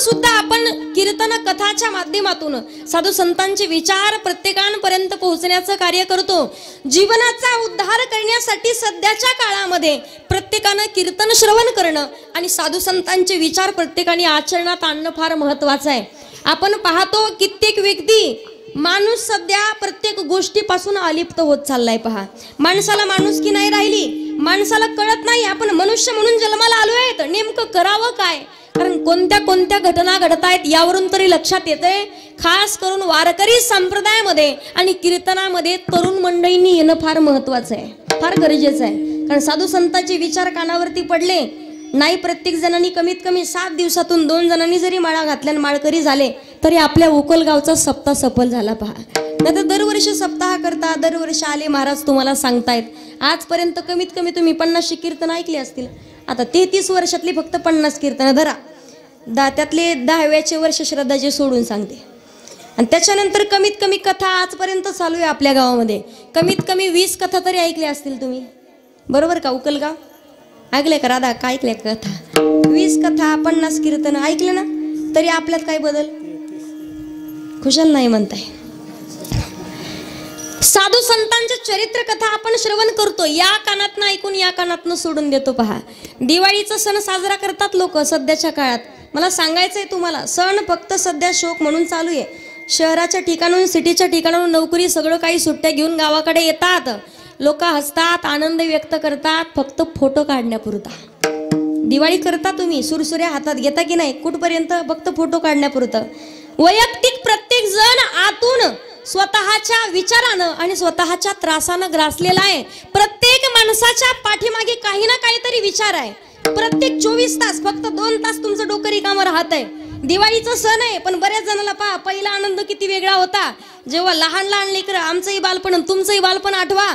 सुद्धा आपण कीर्तन कथाच्या माध्यमातून साधू संतांचे विचार प्रत्येकांपर्यंत पोहोचण्याचं कार्य करतो। जीवनाचा उद्धार करण्यासाठी सध्याच्या काळामध्ये प्रत्येकानं कीर्तन श्रवण करणं आणि साधू संतांचे विचार प्रत्येकाने आचरणात आणणं फार महत्त्वाचं आहे। आपण पाहतो कित्येक व्यक्ती माणूस सध्या प्रत्येक गोष्टीपासून अलिप्त होत चाललाय। पहा, माणसाला माणुसकी नाही राहिली, माणसाला कळत नाही आपण मनुष्य म्हणून जन्माला आलोय तर नेमकं करावं काय, कारण कोणत्या कोणत्या घटना घडत आहेत यावरून तरी लक्षात येते। खास करून वारकरी संप्रदायामध्ये आणि कीर्तनामध्ये तरुण मंडळींनी येणं फार महत्त्वाचं आहे, फार गरजेचं आहे। कारण साधू संतांचे विचार कानावरती पडले नाही, प्रत्येक जणांनी कमीत कमी 7 दिवसातून 2 जणांनी जरी माळा घातल्या माळकरी झाले तरी आपल्या उकलगावचा सप्ताह सफल झाला। पहा, नाही तर दरवर्षी सप्ताह करता, दरवर्षी आले महाराज तुम्हाला सांगतायत, आजपर्यंत कमीत कमी तुम्ही 50 कीर्तन ऐकले असतील। आता 33 वर्षातली फक्त 50 कीर्तन धरा, त्यातले 10व्याचे वर्ष श्रद्धाचे सोडून सांगते, आणि त्याच्यानंतर कमीत कमी कथा आजपर्यंत चालू आहे आपल्या गावामध्ये, कमीत कमी 20 कथा तरी ऐकल्या असतील तुम्ही, बरोबर का? उकलगाव ऐकले का? राधा काय ऐकले कथा? 20 कथा 50 कीर्तन ऐकले ना, तरी आपल्यात काय बदल? खुशाल नाही म्हणताय। साधू संतांचे चरित्र कथा आपण श्रवण करतो, या कानातनं ऐकून या कानातनं सोडून देतो। पहा, दिवाळीचा सण साजरा करतात लोक सध्याच्या काळात। मला सांगायचंय तुम्हाला, सण फक्त सध्या शोक म्हणून चालू आहे। शहराच्या ठिकाणून, सिटीच्या ठिकाणाहून नोकरी सगळं काही सुट्ट्या घेऊन गावाकडे येतात, लोक हसतात, आनंद व्यक्त करतात, फक्त फोटो काढण्यापुरता। दिवाळी करता तुम्ही, सुरसुऱ्या हातात घेता की नाही? कुठपर्यंत? फक्त फोटो काढण्यापुरतं। वैयक्तिक प्रत्येक जण आतून स्वतःच्या विचारानं आणि स्वतःच्या त्रासानं ग्रासलेला आहे। प्रत्येक माणसाच्या पाठीमागे काही ना काहीतरी विचार आहे। प्रत्येक 24 तास फक्त 2 तास तुमचं डोकं रिकामं राहत आहे। दिवाळीचा सण आहे, पण बऱ्याच जणांना पहा पहिला आनंद किती वेगळा होता, जेव्हा लहान लहान लेकरं, आमचंही बालपण तुमचंही बालपण आठवा।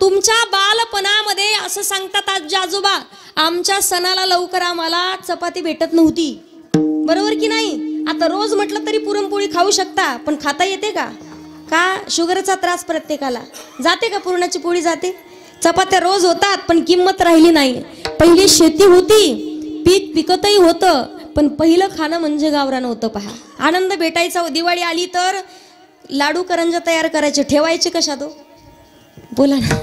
तुमच्या बालपणामध्ये असं सांगतात आजी आजोबा, आमच्या सणाला लवकर आम्हाला चपाती भेटत नव्हती, बरोबर की नाही? आता रोज म्हटलं तरी पुरणपोळी खाऊ शकता, पण खाता येते का? का शुगरचा त्रास प्रत्येकाला जाते का? पुरणाची पोळी जाते, चपात्या रोज होतात, पण किंमत राहिली नाही। पहिली शेती होती, पीक पिकतही होतं, पण पहिलं खाणं म्हणजे गावरान होतं। पहा, आनंद भेटायचा। दिवाळी आली तर लाडू करंजा तयार करायचे, ठेवायचे कशात? बोला ना,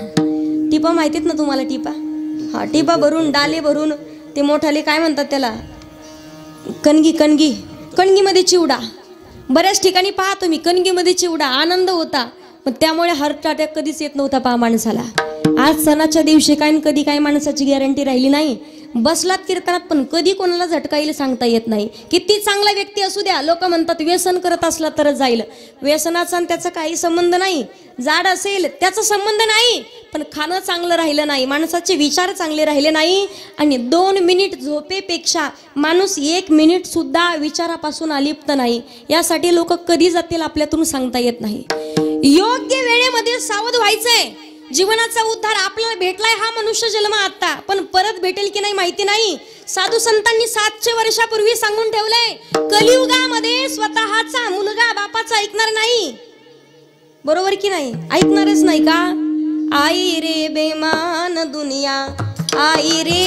टिपा माहितीत ना तुम्हाला? टिपा, हा, टिपा भरून, डाले भरून, ते मोठाले काय म्हणतात त्याला? कणगी, कणगी, कणगीमध्ये चिवडा। बऱ्याच ठिकाणी पहा तुम्ही कणगीमध्ये चिवडा, आनंद होता, पण त्यामुळे हार्ट अटॅक कधीच येत नव्हता पहा माणसाला। आज सणाच्या दिवशी काय कधी काय माणसाची गॅरंटी राहिली नाही। बसलात कीर्तनात पण कधी कोणाला झटका येईल सांगता येत नाही। किती चांगला व्यक्ती असू द्या, लोक म्हणतात व्यसन करत असला तरच जाईल, व्यसनाचा आणि त्याचा काही संबंध नाही। जाड असेल त्याचा संबंध नाही, पण खाणं चांगलं राहिलं नाही, माणसाचे विचार चांगले राहिले नाही, आणि 2 मिनिट झोपेपेक्षा माणूस 1 मिनिट सुद्धा विचारापासून अलिप्त नाही, यासाठी लोक कधी जातील आपल्यातून सांगता येत नाही। योग्य वेळेमध्ये सावध व्हायचंय। जीवनाचा उद्धार आपल्याला भेटलाय हा मनुष्य जन्म आता, पण परत भेटेल की नाही माहिती नाही। साधू संतांनी 700 वर्षापूर्वी सांगून ठेवलंय, कलियुगामध्ये स्वतःचा मुलगा बापाचा ऐकणार नाही, बरोबर की नाही? ऐकणारच नाही का? आई रे बेमान दुनिया, आई रे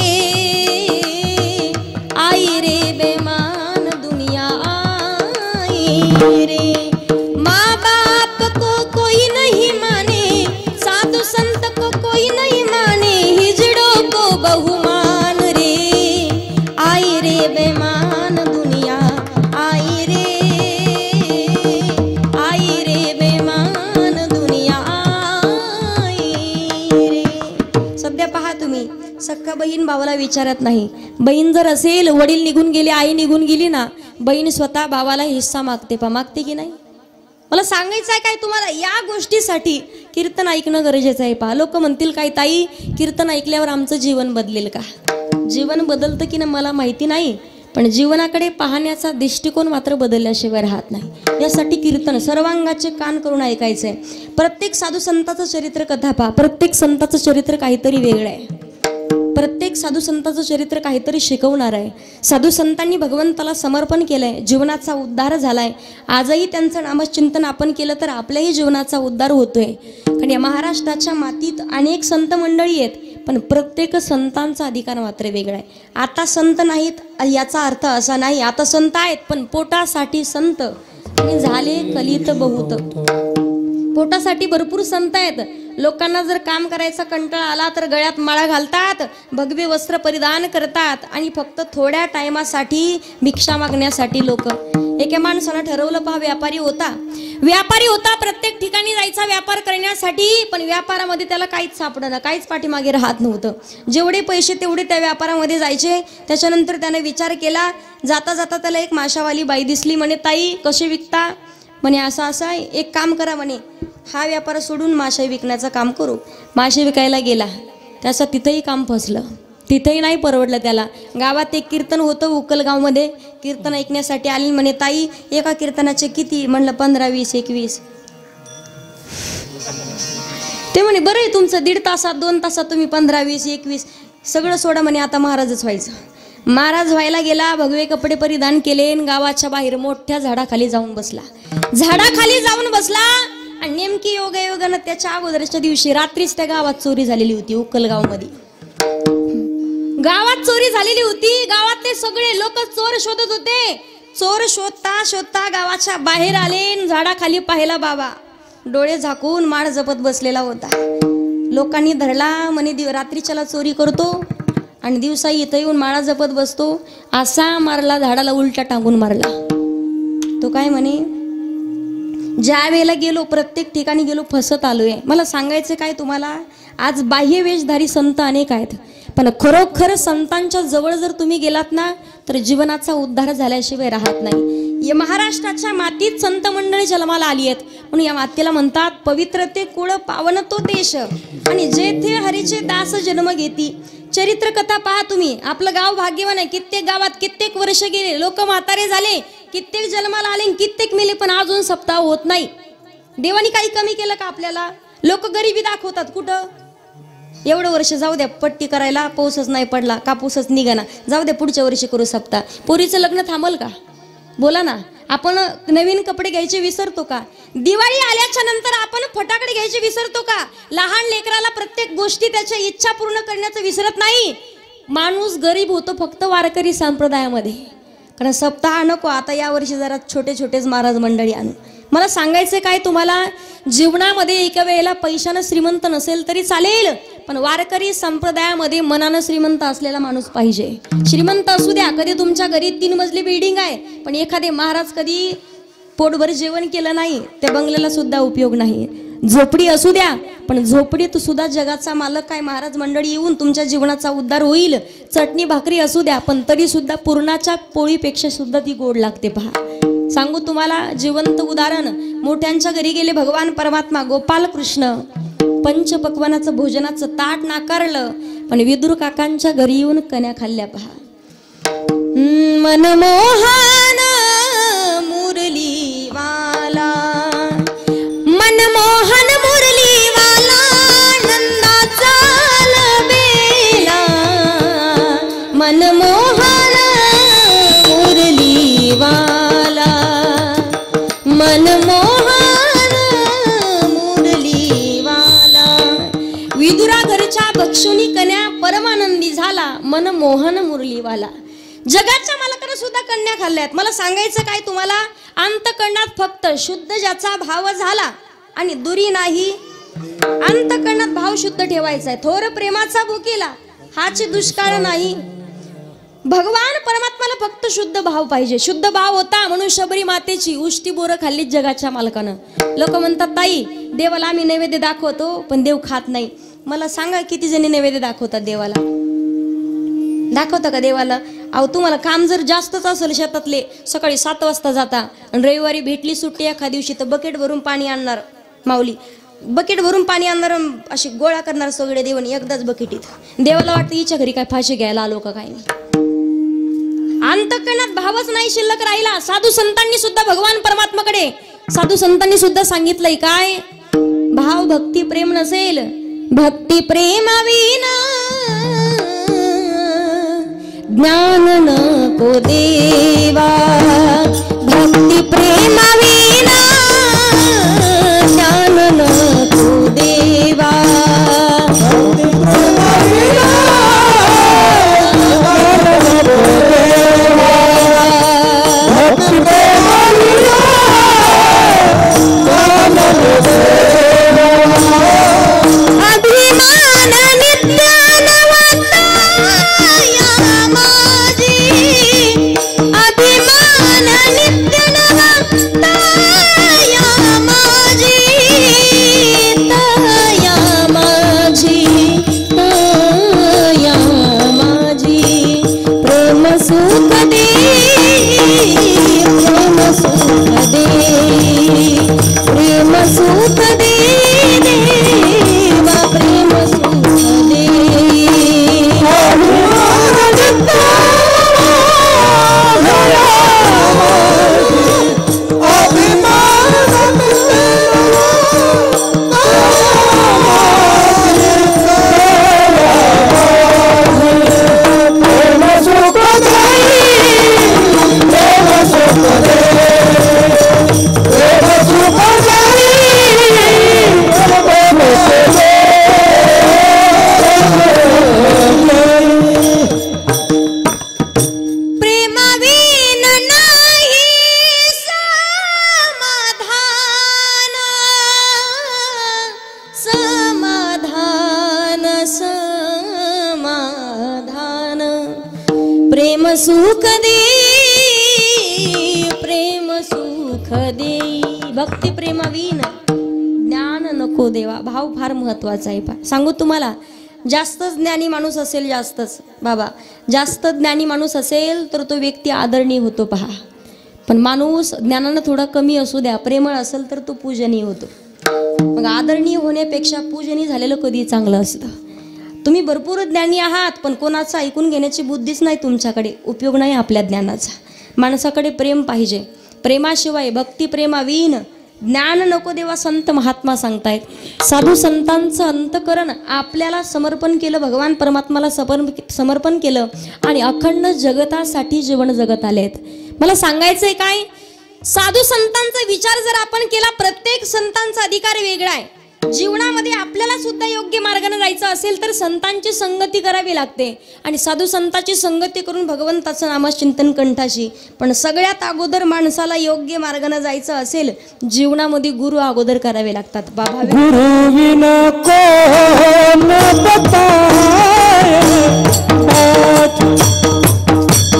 बेमान दुनिया, आई रे। माँ बाप को कोई नहीं माने, साधु संत को कोई नहीं माने, हिजड़ों को बहुमान रे, आई रे बेमान दुनिया, आई रे बेमान दुनिया, आई रे। सध्या पहा तुम्ही, सख्खा बहीण भावाला विचारत नाही। बहीण जर असेल, वडील निघून गेले, आई निघून गेली ना, बहीण स्वतः भावाला हिस्सा मागते, मागते की नाही? मला सांगायचं आहे काय तुम्हाला, या गोष्टीसाठी कीर्तन ऐकणं गरजेचं आहे। पहा, लोक म्हणतील काय ताई, कीर्तन ऐकल्यावर आमचं जीवन बदलेल का? जीवन बदलतं की नाही मला माहिती नाही, पण जीवनाकडे पाहण्याचा दृष्टिकोन मात्र बदलल्याशिवाय राहत नाही। यासाठी कीर्तन सर्वांगाचे कान करून ऐकायचंय। प्रत्येक साधू संताचं चरित्र कथा पहा, प्रत्येक संताचं चरित्र काहीतरी वेगळं आहे, प्रत्येक साधू संताचं चरित्र काहीतरी शिकवणार आहे। साधू संतांनी भगवंताला समर्पण केलंय, जीवनाचा उद्धार झालाय। आजही त्यांचं नामचिंतन आपण केलं तर आपल्याही जीवनाचा उद्धार होतोय। कारण या महाराष्ट्राच्या मातीत अनेक संत मंडळी आहेत, पण प्रत्येक संतांचा अधिकार मात्र वेगळा आहे. आता संत नाहीत याचा अर्थ असा नाही, आता संत आहेत पण पोटासाठी संत आणि झाले कलित बहुत. पोटासाठी भरपूर संत आहेत. लोकांना जर काम करायचा कंटाळा आला तर गळ्यात माळा घालतात, भगवे वस्त्र परिधान करतात आणि फक्त थोड्या टायमासाठी भिक्षा मागण्यासाठी लोक. एका माणसानं ठरवलं पहा, व्यापारी होता प्रत्येक ठिकाणी जायचा व्यापार करण्यासाठी, पण व्यापारामध्ये त्याला काहीच सापडलं, काहीच पाठीमागे राहत नव्हतं. जेवढे पैसे तेवढे त्या व्यापारामध्ये जायचे. त्याच्यानंतर त्याने विचार केला, जाता जाता त्याला एक माशावाली बाई दिसली. म्हणे, ताई कसे विकता? म्हणे, असं असं आहे, एक काम करा म्हणे, हा व्यापार सोडून मासे विकण्याचं काम करू. मासे विकायला गेला, त्याचं तिथंही काम फसलं, तिथेही नाही परवडलं त्याला. गावात एक कीर्तन होतं उकलगावमध्ये, कीर्तन ऐकण्यासाठी आली. म्हणे, ताई एका कीर्तनाचे किती? म्हणलं 15, 20, 21. ते म्हणे, बरं आहे तुमचं, 1.5 तासात 2 तासात तुम्ही 15, 20, 21 सगळं सोडा म्हणे, आता महाराजच व्हायचं. महाराज व्हायला गेला, भगवे कपडे परिधान केले, गावाच्या बाहेर मोठ्या झाडाखाली जाऊन बसला. आणि नेमकी योगायोगानं त्याच्या अगोदरच्या दिवशी रात्रीच त्या गावात चोरी झालेली होती. उकलगावमध्ये गावात चोरी झालेली होती. गावातले सगळे लोक चोर शोधत होते. चोर शोधता शोधता गावाच्या बाहेर आले, झाडाखाली पाहिला बाबा डोळे झाकून माळ जपत बसलेला होता. लोकांनी धरला. म्हणे, रात्रीच्याला चोरी करतो आणि दिवसा इथं येऊन माळा जपत बसतो. असा मारला, झाडाला उलटा टांगून मारला. तो काय म्हणे, ज्या वेळेला गेलो प्रत्येक ठिकाणी गेलो फसत आलोय. मला सांगायचं काय तुम्हाला, आज बाह्य वेशधारी संत अनेक आहेत, पण खरोखर संतांच्या जवळ जर तुम्ही गेलात ना तर जीवनाचा उद्धार झाल्याशिवाय राहत नाही. या महाराष्ट्राच्या मातीत संत मंडळी जन्माला आली आहेत, म्हणून या मातेला म्हणतात पवित्र ते कुळ पावन तो देश, आणि जेथे हरीचे दास जन्म घेती. चरित्र कथा पहा तुम्ही. आपलं गाव भाग्यवान आहे. कित्येक गावात कित्येक वर्ष गेले, लोक म्हातारे झाले, कित्येक जन्माला आले, कित्येक मेले, पण अजून सप्ताह होत नाही. देवानी काही कमी केलं का आपल्याला? लोक गरिबी दाखवतात. कुठं? एवढं वर्ष जाऊ द्या, पट्टी करायला पाऊसच नाही पडला, कापूसच निघाना, जाऊ द्या पुढच्या वर्षी करू सप्ताह. पोरीचं लग्न थांबल का? बोला ना. आपण नवीन कपडे घ्यायचे विसरतो का? दिवाळी आल्याच्या नंतर आपण फटाकडे घ्यायचे विसरतो का? लहान लेकराला प्रत्येक गोष्टी त्याच्या इच्छा पूर्ण करण्याचं विसरत नाही. माणूस गरीब होतो फक्त वारकरी संप्रदायामध्ये, कारण सप्ताह नको. आता यावर्षी जरा छोटे छोटेच महाराज मंडळी आणू. मला सांगायचं काय तुम्हाला, जीवनामध्ये एका वेळेला पैशानं श्रीमंत नसेल तरी चालेल, पण वारकरी संप्रदायामध्ये मनानं श्रीमंत असलेला माणूस पाहिजे. श्रीमंत असू द्या, कधी तुमच्या घरी 3 मजली बिल्डिंग आहे, पण एखादे महाराज कधी पोटभर जेवण केलं नाही, त्या बंगल्याला सुद्धा उपयोग नाही. झोपडी असू द्या, पण झोपडीत सुद्धा जगाचा मालक काय महाराज मंडळी येऊन तुमच्या जीवनाचा उद्धार होईल. चटणी भाकरी असू द्या, पण तरी सुद्धा पुरणाच्या पोळीपेक्षा सुद्धा ती गोड लागते. पहा, सांगू तुम्हाला जिवंत उदाहरण. मोठ्यांच्या घरी गेले भगवान परमात्मा गोपाल कृष्ण, पंचपक्वानाचं भोजनाचं ताट नाकारलं, पण विदुर काकांच्या घरी येऊन कन्या खाल्ल्या. पहा, मनमोहन मुरली वाला, मनमोहन मुरली वाला, नंदाचा लबेला, मनमोहन मुरली वाला, मनमोहन मुरली वाला. विदुरा घरच्या भक्षुनी कन्या परमानंदी झाला, मनमोहन मुरलीवाला. जगाच्या मालकाने सुद्धा कन्या खाल्ल्यात. मला सांगायचं काय तुम्हाला, अंतकरणात फक्त शुद्ध ज्याचा भाव झाला आणि दुरी नाही, अंतकरणात भाव शुद्ध ठेवायचा आहे. थोर प्रेमाचा भुकेला हाची दुष्काळ नाही. भगवान परमात्म्याला फक्त शुद्ध भाव पाहिजे. शुद्ध भाव होता म्हणून शबरी मातेची उष्टी बोरं खाल्ली जगाच्या मालकानं. लोक म्हणतात ताई देवाला आम्ही नैवेद्य दाखवतो पण देव खात नाही. मला सांगा किती जणी नैवेद्य दाखवतात देवाला? दाखवता का देवाला? अहो तुम्हाला काम जर जास्तच असेल शेतातले, सकाळी 7 वाजता जाता आणि रविवारी भेटली सुट्टी एका दिवशी तर बकेट भरून पाणी आणणार. माऊली बकेट भरून पाणी आणणार, अशी गोळा करणार सगळे देवानी एकदाच बकेटीत. देवाला वाटतं हिच्या घरी काय फाशी घ्यायला आलो का काय नाही. अंतकरणात भावच नाही शिल्लक राहिला. साधू संतांनी सुद्धा भगवान परमात्माकडे, साधू संतांनी सुद्धा सांगितलंय काय, भाव भक्ती प्रेम नसेल, भक्ती प्रेमाविना ज्ञान नको देवा, भक्ती प्रेमाविना ज्ञान नको देवा, भक्ती प्रेमाविना सुख देई, प्रेम सुख देई, भक्ती प्रेमावीन ज्ञान नको देवा. भाव फार महत्वाचा आहे. सांगू तुम्हाला, जास्त ज्ञानी माणूस असेल, जास्तच बाबा, जास्त ज्ञानी माणूस असेल तर तो व्यक्ती आदरणीय होतो पहा. पण माणूस ज्ञानानं थोडा कमी असू द्या, प्रेमळ असेल तर तो पूजनीय होतो. मग आदरणीय होण्यापेक्षा पूजनीय झालेलं कधी चांगलं असतं. तुम्ही भरपूर ज्ञानी आहात, पण कोणाचं ऐकून घेण्याची बुद्धीच नाही तुमच्याकडे, उपयोग नाही आपल्या ज्ञानाचा. माणसाकडे प्रेम पाहिजे. प्रेमाशिवाय, भक्ती प्रेमावीन ज्ञान नको देवा, संत महात्मा सांगतायत. साधू संतांचं अंतकरण आपल्याला समर्पण केलं, भगवान परमात्माला समर्पण केलं आणि अखंड जगतासाठी जीवन जगत आलेत. मला सांगायचंय काय, साधू संतांचा विचार जर आपण केला, प्रत्येक संतांचा अधिकार वेगळा आहे. जीवनामध्ये आपल्याला सुद्धा योग्य मार्गाने जायचं असेल तर संतांची संगती करावी लागते आणि साधू संतांची संगती करून भगवंताचं नामचिंतन कंठाशी. पण सगळ्यात अगोदर माणसाला योग्य मार्गाने जायचं असेल, जीवनामध्ये गुरु अगोदर करावे लागतात. बाबा गुरु विना कोण बताए,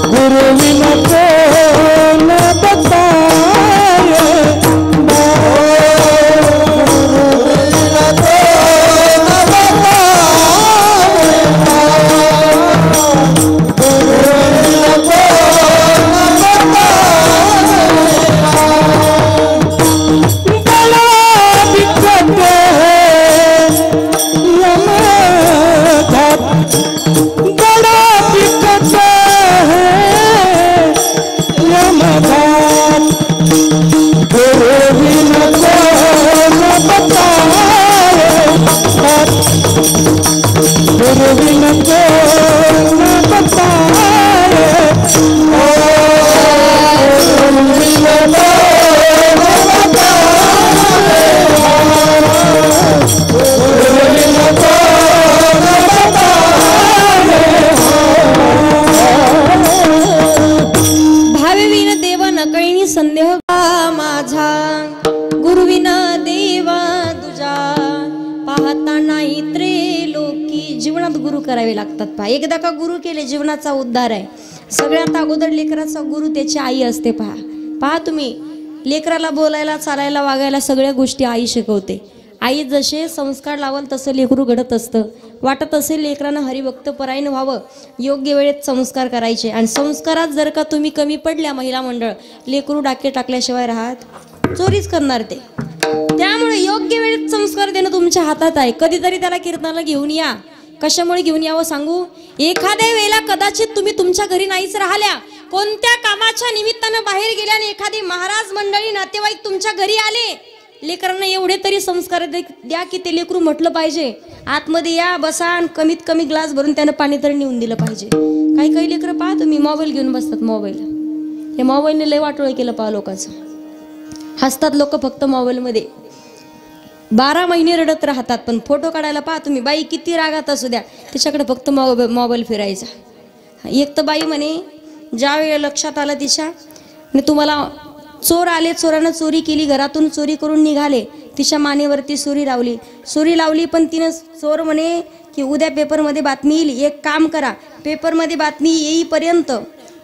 गुरु विना कोण बताए, संदेह माझा, गुरुविना देवा तुझा, पाहता नाही त्रिलोकी. जीवनात गुरु करावे लागतात पहा. एकदा का गुरु केले, जीवनाचा उद्धार आहे. सगळ्यात अगोदर लेकराचा गुरु त्याची आई असते पहा. पहा तुम्ही, लेकराला बोलायला, चालायला, वागायला सगळ्या गोष्टी आई शिकवते. आई जसे संस्कार लावल तसं लेकरू घडत असतं. वाटत असेल लेकरानं हरिभक्त परायण व्हावं, योग्य वेळेत संस्कार करायचे. आणि संस्कारात जर का तुम्ही कमी पडल्या महिला मंडळ, लेकरू डाके टाकल्याशिवाय राहत, चोरीच करणार ते. त्यामुळे योग्य वेळेत संस्कार देणं तुमच्या हातात आहे. कधीतरी त्याला कीर्तनाला घेऊन या. कशामुळे घेऊन यावं सांगू, एखाद्या वेळेला कदाचित तुम्ही तुमच्या घरी नाहीच राहिल्या, कोणत्या कामाच्या निमित्तानं बाहेर गेल्या आणि एखादी महाराज मंडळी नातेवाईक तुमच्या घरी आले, लेकरांना एवढे तरी संस्कार द्या की ते लेकरू म्हटलं पाहिजे, आतमध्ये या, बसा आणि कमीत कमी ग्लास भरून त्यानं पाणी तरी नेऊन दिलं पाहिजे. काही काही लेकरं पहा तुम्ही मोबाईल घेऊन बसतात. मोबाईल, हे मोबाईलने लय वाटोळ केलं पहा लोकांचं. हसतात लोक फक्त मोबाईलमध्ये, 12 महिने रडत राहतात. पण फोटो काढायला पहा तुम्ही, बाई किती रागात असू द्या, तिच्याकडे फक्त मोबाईल फिरायचा. एक तर बाई म्हणे, ज्या वेळेला लक्षात आलं तिच्या, तुम्हाला चोर आले, चोरानं चोरी केली, घरातून चोरी करून निघाले, तिच्या मानेवरती सुरी लावली. पण तिनं चोर म्हणे की उद्या पेपरमध्ये बातमी येईल, एक काम करा, पेपरमध्ये बातमी येईपर्यंत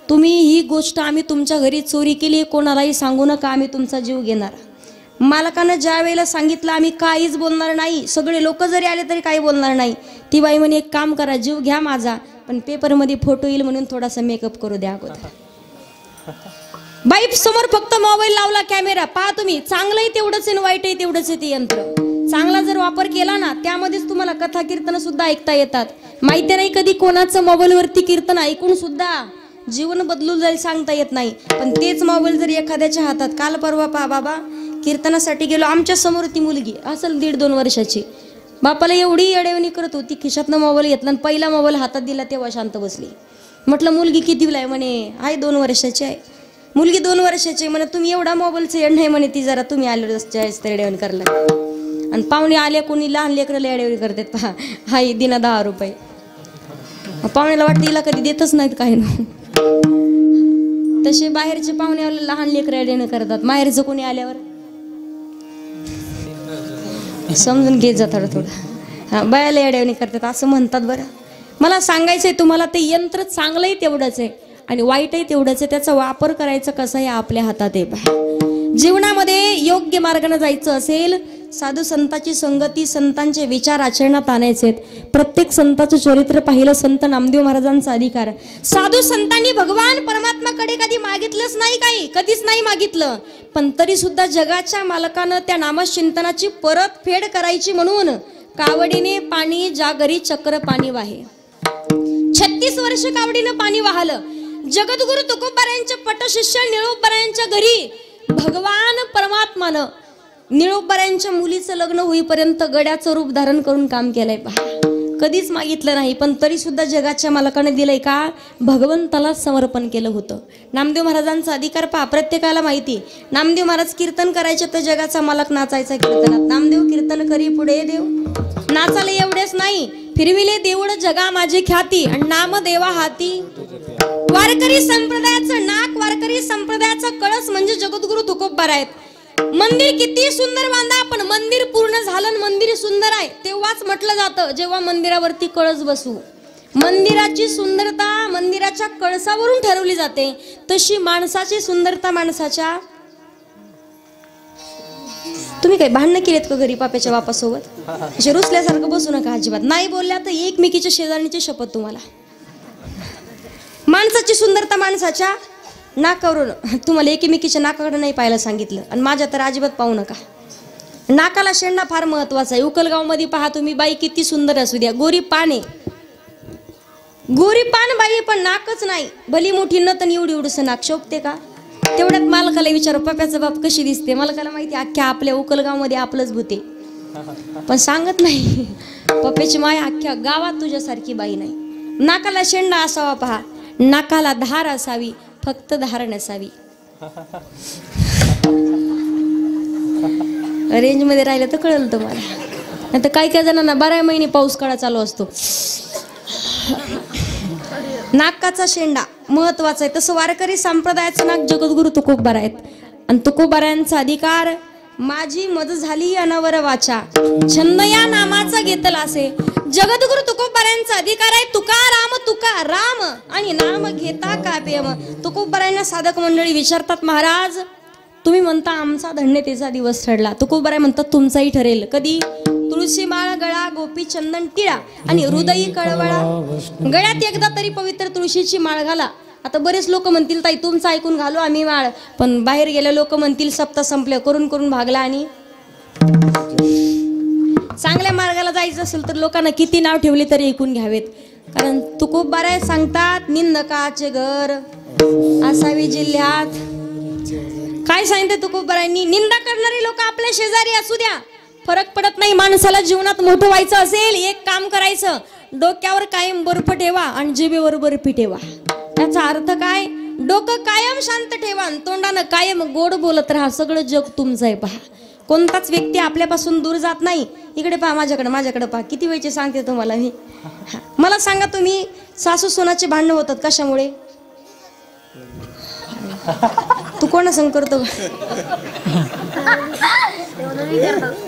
तुम्ही ही गोष्ट आम्ही तुमच्या घरी चोरी केली कोणालाही सांगू नका, आम्ही तुमचा जीव घेणार. मालकानं ज्या वेळेला सांगितलं आम्ही काहीच बोलणार नाही, सगळे लोक जरी आले तरी काही बोलणार नाही. ती बाई म्हणे एक काम करा, जीव घ्या माझा, पण पेपरमध्ये फोटो येईल म्हणून थोडासा मेकअप करू द्या अगोदर. बाई समोर फक्त मोबाईल लावला, कॅमेरा. पहा तुम्ही, चांगलंही तेवढंच आहे, वाईटही तेवढंच आहे ते यंत्र. चांगला जर वापर केला ना, त्यामध्येच तुम्हाला कथा कीर्तन सुद्धा ऐकता येतात. माहिती नाही कधी कोणाचं मोबाईलवरती कीर्तन ऐकून सुद्धा जीवन बदलून जाईल सांगता येत नाही. पण तेच मोबाईल जर एखाद्याच्या हातात, काल परवा पहा बाबा कीर्तनासाठी गेलो, आमच्या समोर ती मुलगी असेल 1.5-2 वर्षाची, बापाला एवढी अडवणी करत होती, खिशातनं मोबाईल घेतला आणि पहिला मोबाईल हातात दिला तेव्हा शांत बसली. म्हटलं मुलगी कितीला आहे? म्हणे आहे 2 वर्षाची आहे. मुलगी 2 वर्षाची म्हणे, तुम्ही एवढा मोबाईलचं येड नाही म्हणे, ती जरा तुम्ही आले रस्त्याच्या अडवणी करला. आणि पाहुणे आले, कोणी लहान लेकरला अडवणी करतात पहा, हाई दिना 10 रुपये. पाहुण्याला वाटतं हिला कधी देतच नाहीत काही ना. तसे बाहेरचे पाहुणे आले, लहान लेकर अडवणी करतात, माहेरचं कोणी आल्यावर समजून घेत जा थोडं. हा, बायाला अडवणी करतात असं म्हणतात. बरं, मला सांगायचंय तुम्हाला, ते यंत्र चांगलंही तेवढंच आहे. आणि वाईटही तेवढंच आहे. त्याचा वापर करायचा कसा आहे आपल्या हातात आहे पहा. जीवनामध्ये योग्य मार्गाने जायचं असेल, साधू संतांची संगती, संतांचे विचार आचरणात आणायचे. प्रत्येक संताचं चरित्र पाहिलं, संत नामदेव महाराजांचा अधिकार. साधू संतांनी भगवान परमात्माकडे कधी मागितलंच नाही, काही कधीच नाही मागितलं, पण तरी सुद्धा जगाच्या मालकानं त्या नामचिंतनाची परतफेड करायची म्हणून कावडीने पाणी ज्या घरी चक्र पाणी वाहे. 36 वर्ष कावडीनं पाणी वाहलं. जगद्गुरु तुकोबारायांच्या पटशिष्य निळोबारायांच्या घरी भगवान परमात्मानं निळोबारायांच्या मुलीचं लग्न होईपर्यंत गड्याचं रूप धारण करून काम केलंय पहा. कधीच मागितलं नाही, पण तरी सुद्धा जगाच्या मालकाने दिलंय का? भगवंताला समर्पण केलं होतं. नामदेव महाराजांचा अधिकार पहा, प्रत्येकाला माहिती. नामदेव महाराज कीर्तन करायचे तर जगाचा मालक नाचायचा कीर्तनात. नामदेव कीर्तन करी पुढे देव. नाचाले एवढेच नाही, फिरविले देऊळ जगा माझी ख्याती आणि नाम देवा हाती. वारकरी संप्रदायाचं नाक, वारकरी संप्रदायाचा कळस म्हणजे जगद्गुरु तुकोबार आहेत. मंदिर किती सुंदर बांधा, पण मंदिर पूर्ण झालं, मंदिर सुंदर आहे तेव्हाच म्हटलं जातं जेव्हा मंदिरावरती कळस बसू. मंदिराची सुंदरता मंदिराच्या कळसावरून ठरवली जाते, तशी माणसाची सुंदरता माणसाच्या. तुम्ही काय भांडणं केलेत का घरी पाप्याच्या बापासोबत? असे रुसल्यासारखं बसू नका अजिबात. नाही बोलल्या तर एकमेकीच्या शेजारणीची शपथ तुम्हाला. माणसाची सुंदरता माणसाच्या नाकावरून. तुम्हाला एकमेकीच्या नाकाकडे नाही पाहायला सांगितलं, आणि माझ्या तर अजिबात पाहू नका. नाकाला शेंडा फार महत्वाचा आहे. उकलगाव मध्ये पहा तुम्ही, बाई किती सुंदर असू द्या, गोरी पान आहे, गोरी पान बाई, पण नाकच नाही. भली मोठी न तर एवढी एवढंसं नाक शोभते का? तेवढ्यात मालकाला विचारू, पप्याचा बाप कशी दिसते? मालकाला माहिती अख्ख्या आपल्या उकलगाव मध्ये आपलंच भूते, पण सांगत नाही. पप्याची माय अख्ख्या गावात तुझ्यासारखी बाई नाही. नाकाला शेंडा असावा पहा, नाकाला धार असावी, फक्त धार नसावी. रेंज मध्ये राहिलं तर कळलं तुम्हाला. नाही तर काही काही जणांना 12 महिने पाऊस काळा चालू असतो. नाकाचा शेंडा महत्वाचा आहे. तसं वारकरी संप्रदायाचं नाक जगद्गुरु तुकोबार आहेत. आणि तुकोबारायांचा अधिकार, माझी मज झाली अनवर वाचा, छंद या नामाचा घेतला असे. जगद्गुरु तुकोबारायांचा अधिकार आहे, तुका राम तुका राम आणि नाम घेता का प्रेम. तुकोबारायांना साधक मंडळी विचारतात, महाराज तुम्ही म्हणता आमचा धन्यतेचा दिवस ठरला. तुकोबाराय म्हणतात तुमचाही ठरेल. कधी? तुळशी माळ गळा गोपी चंदन टिळा आणि हृदयी कळवळा. गळ्यात एकदा तरी पवित्र तुळशीची माळ घाला. आता बरेच लोक म्हणतील ताई तुमचं ऐकून घालो आम्ही माळ, पण बाहेर गेले लोक म्हणतील सप्ताह संपले, करून करून भागला. आणि चांगल्या मार्गाला जायचं असेल तर लोकांना किती नाव ठेवले तरी ऐकून घ्यावेत. कारण तुकोबाराय सांगतात, निंदकाचे घर असावी जिल्ह्यात. काय सांगते तुकोबारायांनी? निंदा करणारी लोक आपल्या शेजारी असू द्या, फरक पडत नाही. माणसाला जीवनात मोठं व्हायचं असेल, एक काम करायचं, डोक्यावर कायम बर्फ ठेवा आणि जिभेवर बर्फी ठेवा. त्याचा अर्थ काय? डोकं कायम शांत ठेवा आणि तोंडानं कायम गोड बोलत राहा. सगळं जग तुमचं आहे पहा. कोणताच व्यक्ती आपल्यापासून दूर जात नाही. इकडे पहा, माझ्याकडे पहा. किती वेळचे सांगते तुम्हाला मी. मला सांगा तुम्ही, सासू सोनाचे भांडणं होतात कशामुळे? तू कोणा संग करतो?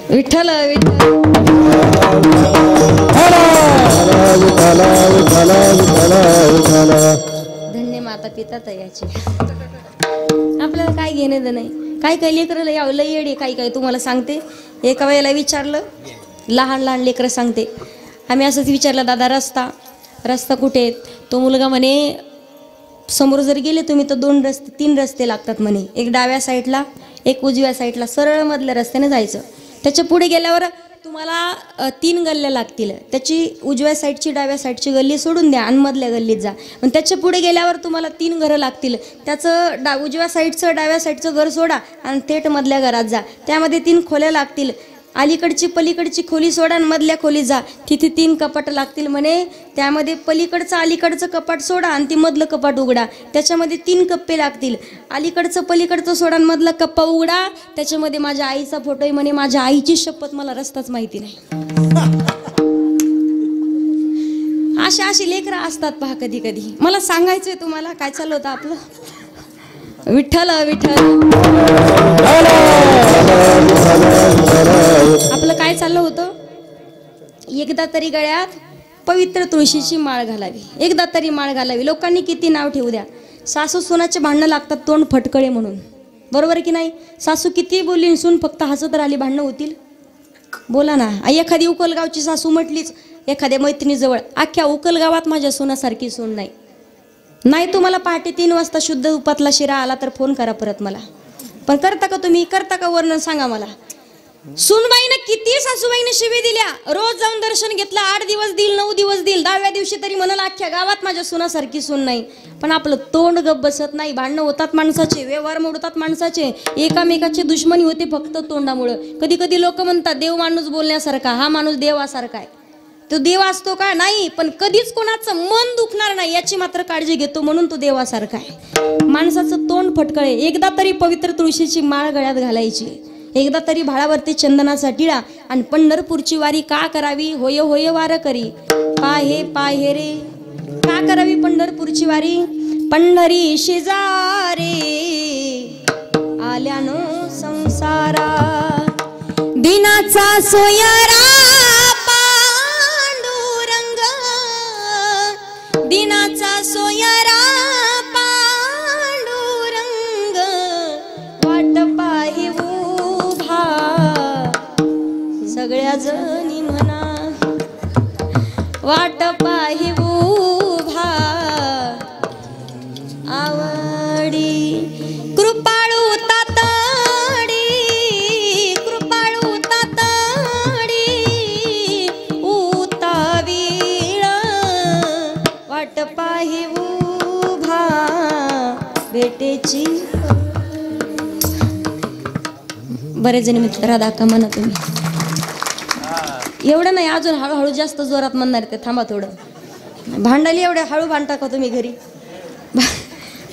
विठ्ठल धन्य माता पिता तयाचे. आपल्याला काय घेणं नाही. काही काही लेकरं लय येडे. काही तुम्हाला सांगते, एका वेळेला विचारलं, लहान लहान लेकरं सांगते, आम्ही असंच विचारलं, दादा रस्ता कुठे आहेत? तो मुलगा म्हणे, समोर जर गेले तुम्ही तर 3 रस्ते लागतात म्हणे. एक डाव्या साईडला, एक उजव्या साईडला, सरळ मधल्या रस्त्याने जायचं. त्याच्या पुढे गेल्यावर तुम्हाला 3 गल्ल्या लागतील. त्याची उजव्या साईडची डाव्या साईडची गल्ली सोडून द्या आणि मधल्या गल्लीत जा. पण त्याच्या पुढे गेल्यावर तुम्हाला 3 घरं लागतील. त्याचं उजव्या साईडचं डाव्या साईडचं घर सोडा आणि थेट मधल्या घरात जा. त्यामध्ये 3 खोल्या लागतील. अलीकडची पलीकडची खोली सोडा आणि मधल्या खोलीत जा. तिथे 3 कपाट लागतील म्हणे. त्यामध्ये पलीकडचं अलीकडचं कपाट सोडा आणि ती मधलं कपाट उघडा. त्याच्यामध्ये 3 कप्पे लागतील. अलीकडचं पलीकडचं सोडा आणि मधला कप्पा उघडा. त्याच्यामध्ये माझ्या आईचा फोटो आहे म्हणे. माझ्या आईची शपथ, मला रस्ताच माहिती नाही. अशी लेकरं असतात पहा कधी कधी. मला सांगायचंय तुम्हाला काय चाललं होतं आपलं. विठ्ठल आपलं काय चाललं होतं? एकदा तरी गळ्यात पवित्र तुळशीची माळ घालावी, एकदा तरी माळ घालावी. लोकांनी किती नाव ठेवू द्या, सासू सुनाचे भांडणं लागतात तोंड फटकळे म्हणून, बरोबर आहे की नाही? सासू किती बोलली सून फक्त हसत राहिली, भांडणं होतील? बोला ना. एखादी उकलगावची सासू म्हटलीच एखाद्या मैत्रिणीजवळ, अख्ख्या उकलगावात माझ्या सोनासारखी सून नाही. नाही तुम्हाला पहाटे 3 वाजता शुद्ध उपातला शिरा आला तर फोन करा परत मला. पण करता का तुम्ही? करता का? वर्णन सांगा मला. सूनबाईनं किती सासूबाईने शिवी दिल्या, रोज जाऊन दर्शन घेतलं, 8 दिवस देईल, 9 दिवस देईल, 10व्या दिवशी तरी म्हणाल अख्ख्या गावात माझ्या सुनासारखी सून नाही. पण आपलं तोंड गप बसत नाही. भांडणं होतात माणसाचे, व्यवहार मोडतात माणसाचे, एकामेकाची दुश्मनी होते फक्त तोंडामुळं. कधी कधी लोक म्हणतात देव माणूस बोलण्यासारखा, हा माणूस देवासारखा आहे. तो देव असतो का? नाही. पण कधीच कोणाचं मन दुखणार नाही याची मात्र काळजी घेतो, म्हणून तो देवासारखा आहे. माणसाचं तोंड फटकळे. एकदा तरी पवित्र तुळशीची माळ गळ्यात घालायची, एकदा तरी भाळावरती चंदनाचा टिळा, आणि पंढरपूरची वारी का करावी? होय होय वार करी पाहे पाहे रे. का करावी पंढरपूरची वारी? पंढरी शेजारे आल्यानो संसारा, दिनाचा सोयरा पांडुरंग, दिनाचा सोयरा पांडुरंग, वाट पाहि उभा सगळ्या जणी म्हणा, वाट पाहि उभा आवडी. कृपाळू तातडी, कृपाळू तातडी उतावीळ, वाट पाहि उभा भेटेची. बरेच जणी मित्र राधा का म्हणा तुम्ही. एवढं नाही, अजून हळूहळू जास्त जोरात म्हणणार ते. थांबा थोडं. भांडाली एवढ्या हळू भांडता का तुम्ही घरी?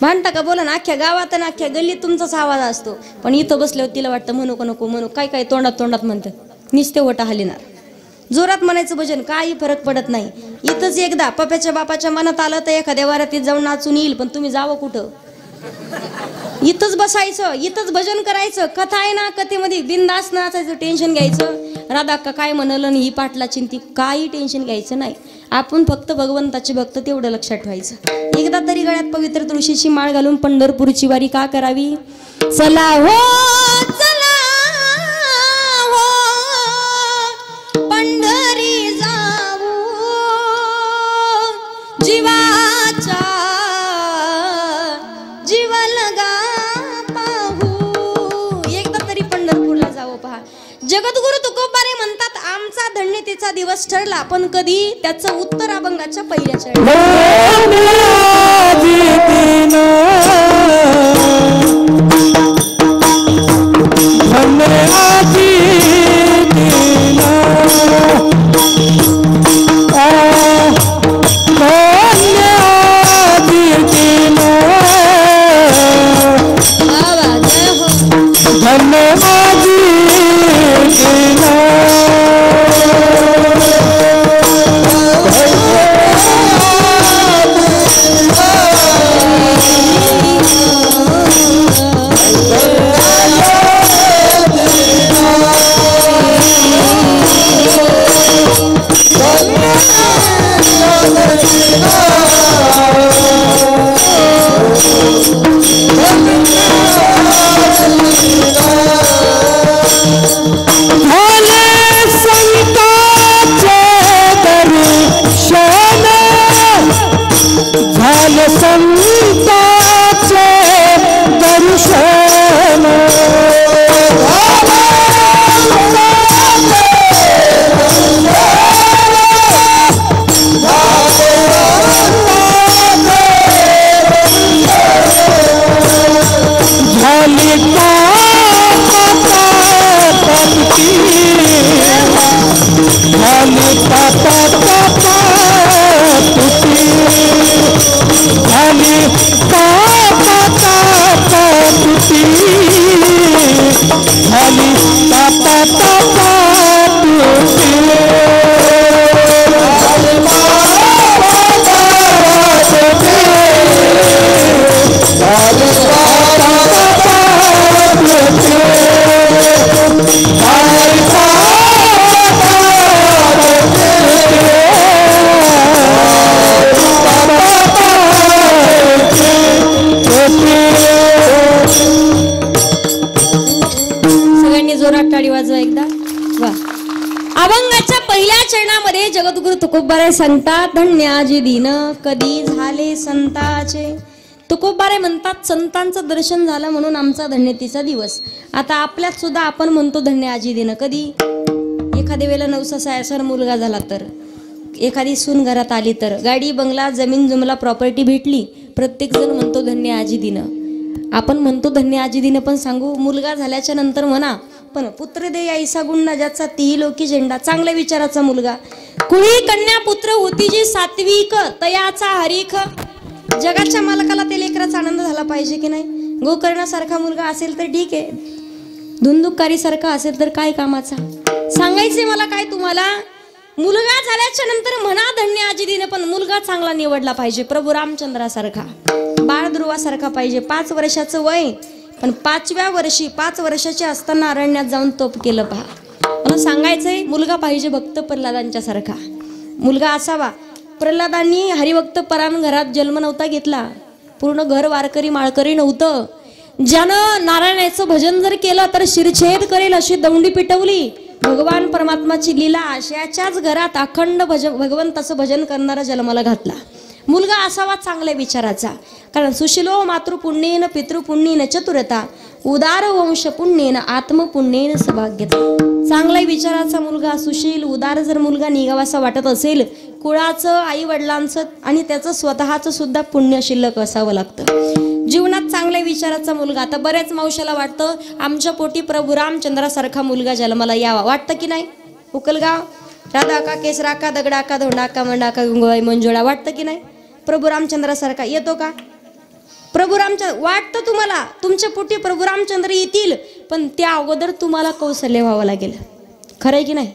भांडता का? बोला ना. अख्ख्या गावात आणि अख्ख्या गल्लीत तुमचाच आवाज असतो, पण इथं बसल्यावर तिला वाटतं म्हणू का नको म्हणू. काय काय तोंडात तोंडात म्हणतं, निस्ते ओटा हलिनार. जोरात म्हणायचं भजन, काही फरक पडत नाही. इथंच एकदा पप्याच्या बापाच्या मनात आलं तर एखाद्या वारातीत जाऊन नाचून येईल, पण तुम्ही जावं कुठं? इथंच बसायचं, इथंच भजन करायचं. कथा आहे ना, कथेमध्ये बिनधास्त नाचायचं, टेन्शन घ्यायचं. राधा अक्का काय म्हणाल आणि ही पाटला चिंती, काही टेन्शन घ्यायचं नाही. आपण फक्त भगवंताचे भक्त तेवढं लक्षात ठेवायचं. एकदा तरी गळ्यात पवित्र तुळशीची माळ घालून पंढरपूरची वारी का करावी? चला हो चला हो पंढरी जाऊ, जीवाच्या जीव लगा पाहू. एकदा तरी पंढरपूरला जावं पहा. जगद्गुरु तुकोबारे म्हणतात आमचा धन्यतेचा दिवस ठरला, पण कधी? त्याचं उत्तर अभंगाच्या पहिल्याच्या टाळी वाजवा एकदा. वा. अभंगाच्या पहिल्या चरणामध्ये जगद्गुरु तुकोबाराय सांगतात, धन्याजी दिन कधी झाले संताचे. तुकोबाराय म्हणतात संतांचं दर्शन झालं म्हणून आमचा धन्यतेचा दिवस. आता आपल्यात सुद्धा आपण म्हणतो धन्याजी दिन कधी. एखाद्या वेळेला नवसा सायसर मुलगा झाला तर, एखादी सून घरात आली तर, गाडी बंगला जमीन जुमला प्रॉपर्टी भेटली, प्रत्येक जण म्हणतो धन्य आजी दिन. आपण म्हणतो धन्य आजी दिन, पण सांगू मुलगा झाल्याच्या नंतर म्हणा, पण पुत्र दे ऐसा गुण ज्याचा तीही लोकी झेंडा. चांगल्या विचाराचा मुलगा. कुणी कन्या पुत्र होती जी सात्विक तयाचा हरीख. जगाच्या मालकाला ते लेकराचा आनंद झाला पाहिजे की नाही. गोकर्णासारखा मुलगा असेल तर ठीक आहे, धुंदुकारी सारखा असेल तर काय कामाचा. सांगायचे मला काय तुम्हाला, मुलगा झाल्याच्या नंतर म्हणा धन्य आजी दिन, पण मुलगा चांगला निवडला पाहिजे. प्रभू रामचंद्रासारखा, बाळ ध्रुवासारखा पाहिजे. 5 वर्षाचं वय, पण 5व्या वर्षी 5 वर्षाचे असताना अरण्यात जाऊन तप केलं. पहा, मला सांगायचंय मुलगा पाहिजे भक्त प्रल्हादांच्या सारखा मुलगा असावा. प्रल्हादांनी हरिभक्त परान घरात जन्म नव्हता घेतला, पूर्ण घर वारकरी माळकरी नव्हतं. ज्यानं नारायणाचं भजन जर केलं तर शिरछेद करेल अशी दौंडी पिटवली. भगवान परमात्माची लीला अशाच्याच घरात अखंड भगवंताचं भजन करणारा जन्माला घातला. मुलगा असावा चांगल्या विचाराचा, कारण सुशिलो मातृपुण्येन पितृपुण्येन चतुरता उदार वंश पुण्येन आत्मपुण्येन सौभाग्यता. चांगल्या विचाराचा मुलगा, सुशील उदार जर मुलगा निघावासा वाटत असेल, कुळाचं आई वडिलांचं आणि त्याचं स्वतःचं सुद्धा पुण्य शिल्लक असावं लागतं. जीवनात चांगल्या विचाराचा मुलगा. आता बऱ्याच मावशाला वाटतं आमच्या पोटी प्रभू रामचंद्रासारखा मुलगा जन्माला यावा, वाटतं की नाही. उकलगाव राधाका केसराका दगडाका धोंडाका मंडाका गुंगवाई मंजुळा, वाटतं की नाही. प्रभू रामचंद्रासारखा येतो का. प्रभू रामचंद्र वाटतं तुम्हाला तुमच्या पोटी प्रभू रामचंद्र येतील, पण त्या अगोदर तुम्हाला कौशल्य व्हावं लागेल. खरंय की नाही.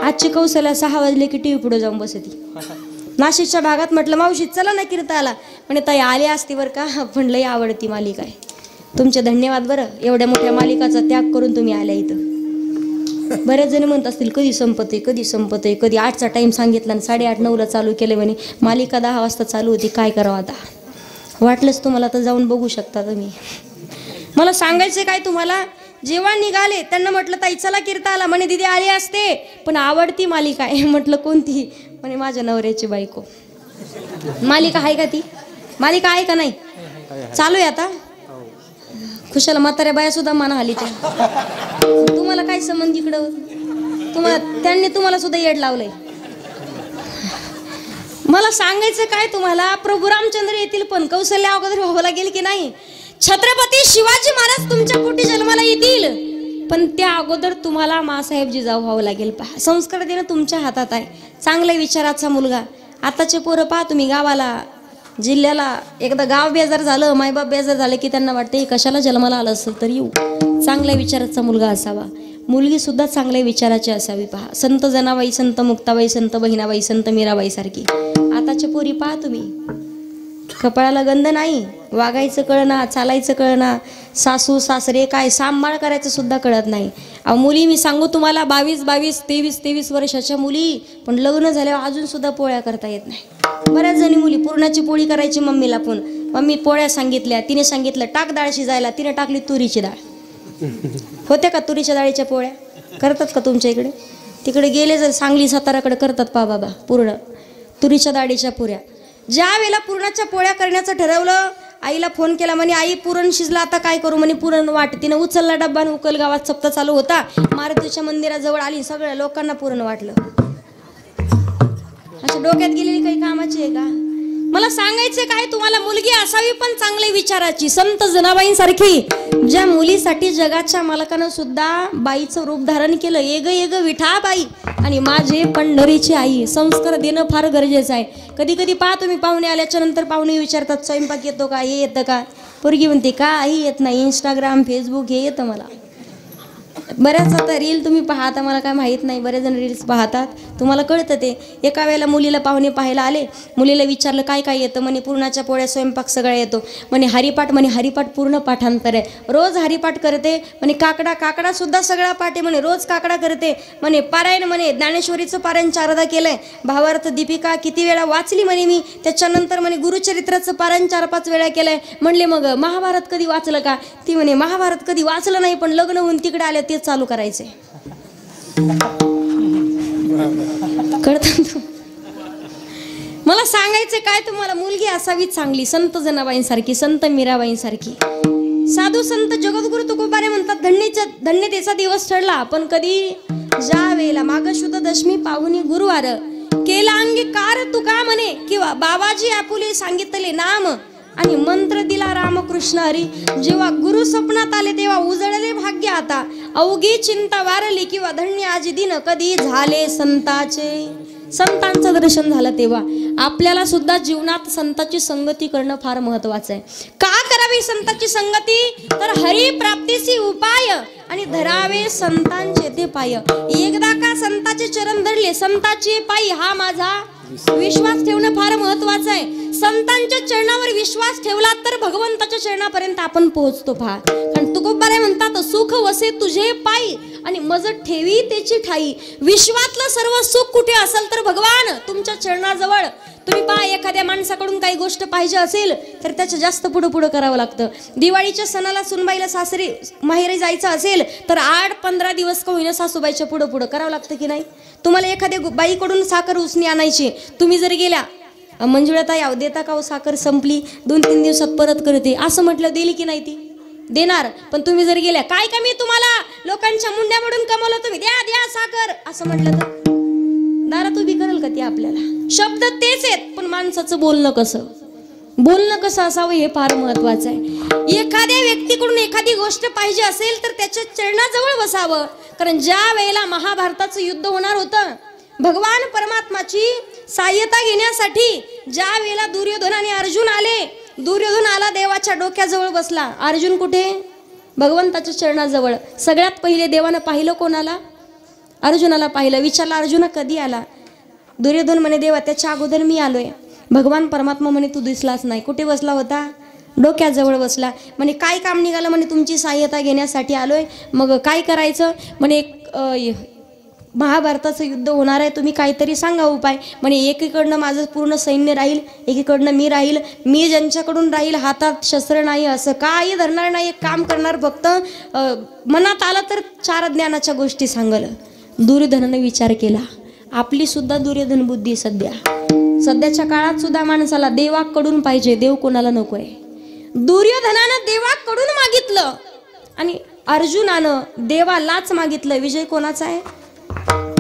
आजची कौशल्य 6 वाजले की टीव्ही पुढे जाऊन बसती. नाशिकच्या भागात म्हटलं मावशी चला ना कीर्तनाला, म्हणे ताई आली असती बरं का, पण लई आवडती मालिका आहे. तुमचे धन्यवाद बरं, एवढ्या मोठ्या मालिकाचा त्याग करून तुम्ही आल्या इथं. बरेच जण म्हणत असतील कधी संपते कधी संपते, कधी 8चा टाइम सांगितला आणि 8:30-9ला चालू केले म्हणे. मालिका 10 वाजता चालू होती, काय करावं आता. वाटलंच तुम्हाला तर जाऊन बघू शकता तुम्ही. मला सांगायचं काय तुम्हाला, जेव्हा निघाले त्यांना म्हटलं ताई चला कीर्तनाला, म्हणे दिदी आली असते पण आवडती मालिका आहे. म्हटलं कोणती, म्हणे माझ्या नवऱ्याची बायको. मालिका आहे का ती, मालिका आहे का नाही, चालू आहे आता. खुशाला म्हाताऱ्या बाया सुद्धा माना हली त्या. तुम्हाला काय संबंध इकडं, तुम्हाला त्यांनी तुम्हाला सुद्धा येड लावलंय. मला सांगायचं काय तुम्हाला, प्रभू रामचंद्र येतील पण कौशल्य अगोदर व्हावं लागेल की नाही. छत्रपती शिवाजी महाराज तुमच्या पोटी जन्माला येतील, पण त्या अगोदर तुम्हाला मासाहेब जिजाऊ व्हावं लागेल. पहा, संस्कार देणं तुमच्या हातात आहे. चांगल्या विचाराचा मुलगा. आताचे पोरं पहा तुम्ही, गावाला जिल्ह्याला एकदा गाव बेजार झालं, मायबाप बेजार झालं की त्यांना वाटते कशाला जन्माला आलं असेल तर येऊ. चांगल्या विचाराचा मुलगा असावा, मुलगी सुद्धा चांगल्या विचाराची असावी. पहा, संत जनाबाई, संत मुक्ताबाई, संत बहिणाबाई, संत मीराबाई सारखी. आताच्या पोरी पहा तुम्ही, कपाळाला गंध नाही, वागायचं कळना, चालायचं कळना, सासू सासरे काय सांभाळ करायचं सुद्धा कळत नाही. अहो मुली मी सांगू तुम्हाला, 22, 23 वर्षाच्या मुली, पण लग्न झाल्यावर अजून सुद्धा पोळ्या करता येत नाही. बऱ्याच जणी मुली पुरणाची पोळी करायची मम्मीला, पण मम्मी पोळ्या सांगितल्या, तिने सांगितलं टाक डाळ शिजायला, तिने टाकली तुरीची डाळ. होत्या का तुरीच्या डाळीच्या पोळ्या, करतात का तुमच्या इकडे. तिकडे गेले जर सांगली साताराकडे करतात पा बाबा, पूर्ण तुरीच्या डाळीच्या पोळ्या. ज्या वेळेला पुरणाच्या पोळ्या करण्याचं ठरवलं, आईला फोन केला, म्हणे आई पुरण शिजला आता काय करू, म्हणे पुरण वाट. तिने उचलला डब्बा आणि उकल गावात सप्ताह चालू होता, मारुतीच्या मंदिराजवळ आली, सगळ्या लोकांना पुरण वाटलं. अशा डोक्यात गेलेली काही कामाची आहे का. मला सांगायचे काय तुम्हाला, मुलगी असावी पण चांगल्या विचाराची. संत जनाबाईंसारखी, ज्या मुलीसाठी जगाच्या मालकानं सुद्धा बाईचं रूप धारण केलं. येग विठा बाई आणि माझे पंढरीची आई. संस्कार देणं फार गरजेचं आहे. कधी कधी पहा तुम्ही, पाहुणे आल्याच्या नंतर पाहुणे विचारतात स्वयंपाक येतो का, हे येतं का. पोरगी म्हणते काही येत नाही, इंस्टाग्राम फेसबुक हे येतं मला. बऱ्याच आता रील तुम्ही पाहता, मला काय माहीत नाही, बरेच जण रील्स पाहतात, तुम्हाला कळतं ते. एका वेळेला मुलीला पाहुणे पाहायला आले, मुलीला विचारलं काय काय येतं, म्हणे पुरणाच्या पोळ्या स्वयंपाक सगळा येतो. म्हणे हरिपाठ, म्हणे हरिपाठ पूर्ण पाठांतर आहे, रोज हरिपाठ करते. म्हणे काकडा सुद्धा सगळा पाठ आहे, म्हणे रोज काकडा करते. म्हणे पारायण, म्हणे ज्ञानेश्वरीचं पारायण 4दा केलंय, भावार्थ दीपिका किती वेळा वाचली म्हणे मी. त्याच्यानंतर म्हणे गुरुचरित्राचं पारायण 4-5 वेळा केलंय. म्हणले मग महाभारत कधी वाचलं का. ती म्हणे महाभारत कधी वाचलं नाही, पण लग्न होऊन तिकडे आले ते चालू करायचे. कळतं? मला सांगायचं काय तुम्हाला, मुलगी असावी चांगली, संत जनाबाईंसारखी, संत मीराबाईंसारखी. साधू संत जगद्गुरु तुकोबारे म्हणतात, धन्यतेचा दिवस ठरला, पण कधी ज्या वेळेला माघ शुद्ध दशमी पाहुणी गुरुवार केला अंगीकार तुका म्हणे, किंवा बाबाजी आपुले सांगितले नाम आणि मंत्र दिला रामकृष्ण हरी. जेव्हा गुरु स्वप्नात आले तेव्हा उजळले भाग्य आता, अवघी चिंता वारली किंवा धन्य आजी दिन कधी झाले संताचे. संतांचं दर्शन झालं तेव्हा. आपल्याला सुद्धा जीवनात संतांची संगती करणं फार महत्वाचं आहे. का करावी संतांची संगती? तर हरी प्राप्तीची उपाय आणि धरावे संतांचे ते पाय. एकदा का संतांचे चरण धरले, संतांचे पायी, हा माझा विश्वास ठेवणं फार महत्वाचं आहे. संतांच्या चरणावर विश्वास ठेवला तर भगवंताच्या चरणापर्यंत आपण पोहोचतो. पहा, कारण तुकोबारे म्हणतात, सुख वसे तुझे पायी आणि मज ठेवी त्याची ठाई. विश्वातलं सर्व सुख कुठे असेल तर भगवान तुमच्या चरणाजवळ. तुम्ही पहा, एखाद्या माणसाकडून काही गोष्ट पाहिजे असेल तर त्याचं जास्त पुढं पुढं करावं लागतं. दिवाळीच्या सणाला सुनबाईला सासरी माहेरी जायचं असेल तर 8-15 दिवस का होईना सासूबाईच्या पुढं पुढं करावं लागतं की नाही? तुम्हाला एखाद्या बाईकडून साखर उसणी आणायची, तुम्ही जर गेल्या, मंजुळाताई याव देता का, साखर संपली, 2-3 दिवसात परत करते, असं म्हटलं दिली की नाही? ती देणार. पण तुम्ही जर गेल्या, काय कमी तुम्हाला, लोकांच्या मुंड्या मोडून कमवलं, तुम्ही द्या द्या साखर असं म्हटलं तर दारात उभी करेल का ती आपल्याला? शब्द तेच आहेत, पण माणसाचं बोलणं कसं असावं हे फार महत्वाचं आहे. एखाद्या व्यक्तीकडून एखादी गोष्ट पाहिजे असेल तर त्याच्या चरणाजवळ बसावं. कारण ज्या वेळेला महाभारताचं युद्ध होणार होतं, भगवान परमात्माची सहाय्यता घेण्यासाठी ज्या वेळेला दुर्योधन आणि अर्जुन आले, दुर्योधन आला देवाच्या डोक्याजवळ बसला, अर्जुन कुठे? भगवंताच्या चरणाजवळ. सगळ्यात पहिले देवानं पाहिलं कोणाला? अर्जुनाला पाहिलं. विचारला, अर्जुना कधी आला? दुर्योधन म्हणे, देवा त्याच्या अगोदर मी आलोय. भगवान परमात्मा म्हणे, तू दिसलाच नाही. कुठे बसला होता? डोक्याजवळ बसला. म्हणे, काय काम निघालं? म्हणे, तुमची सहाय्यता घेण्यासाठी आलोय. मग काय करायचं? म्हणे, महाभारताचं युद्ध होणार आहे, तुम्ही काहीतरी सांगा उपाय. म्हणे, एकीकडनं माझं पूर्ण सैन्य राहील, एकीकडनं मी राहील, मी ज्यांच्याकडून राहील हातात शस्त्र नाही, असं काही धरणार नाही, एक काम करणार, फक्त मनात आलं तर 4 ज्ञानाच्या गोष्टी सांगल. दुर्योधनाने विचार केला, आपली सुद्धा दुर्योधन बुद्धी सध्याच्या काळात सुद्धा माणसाला देवाकडून पाहिजे, देव कोणाला नकोय. दुर्योधनानं देवाकडून मागितलं आणि अर्जुनानं देवालाच मागितलं. विजय कोणाचा आहे?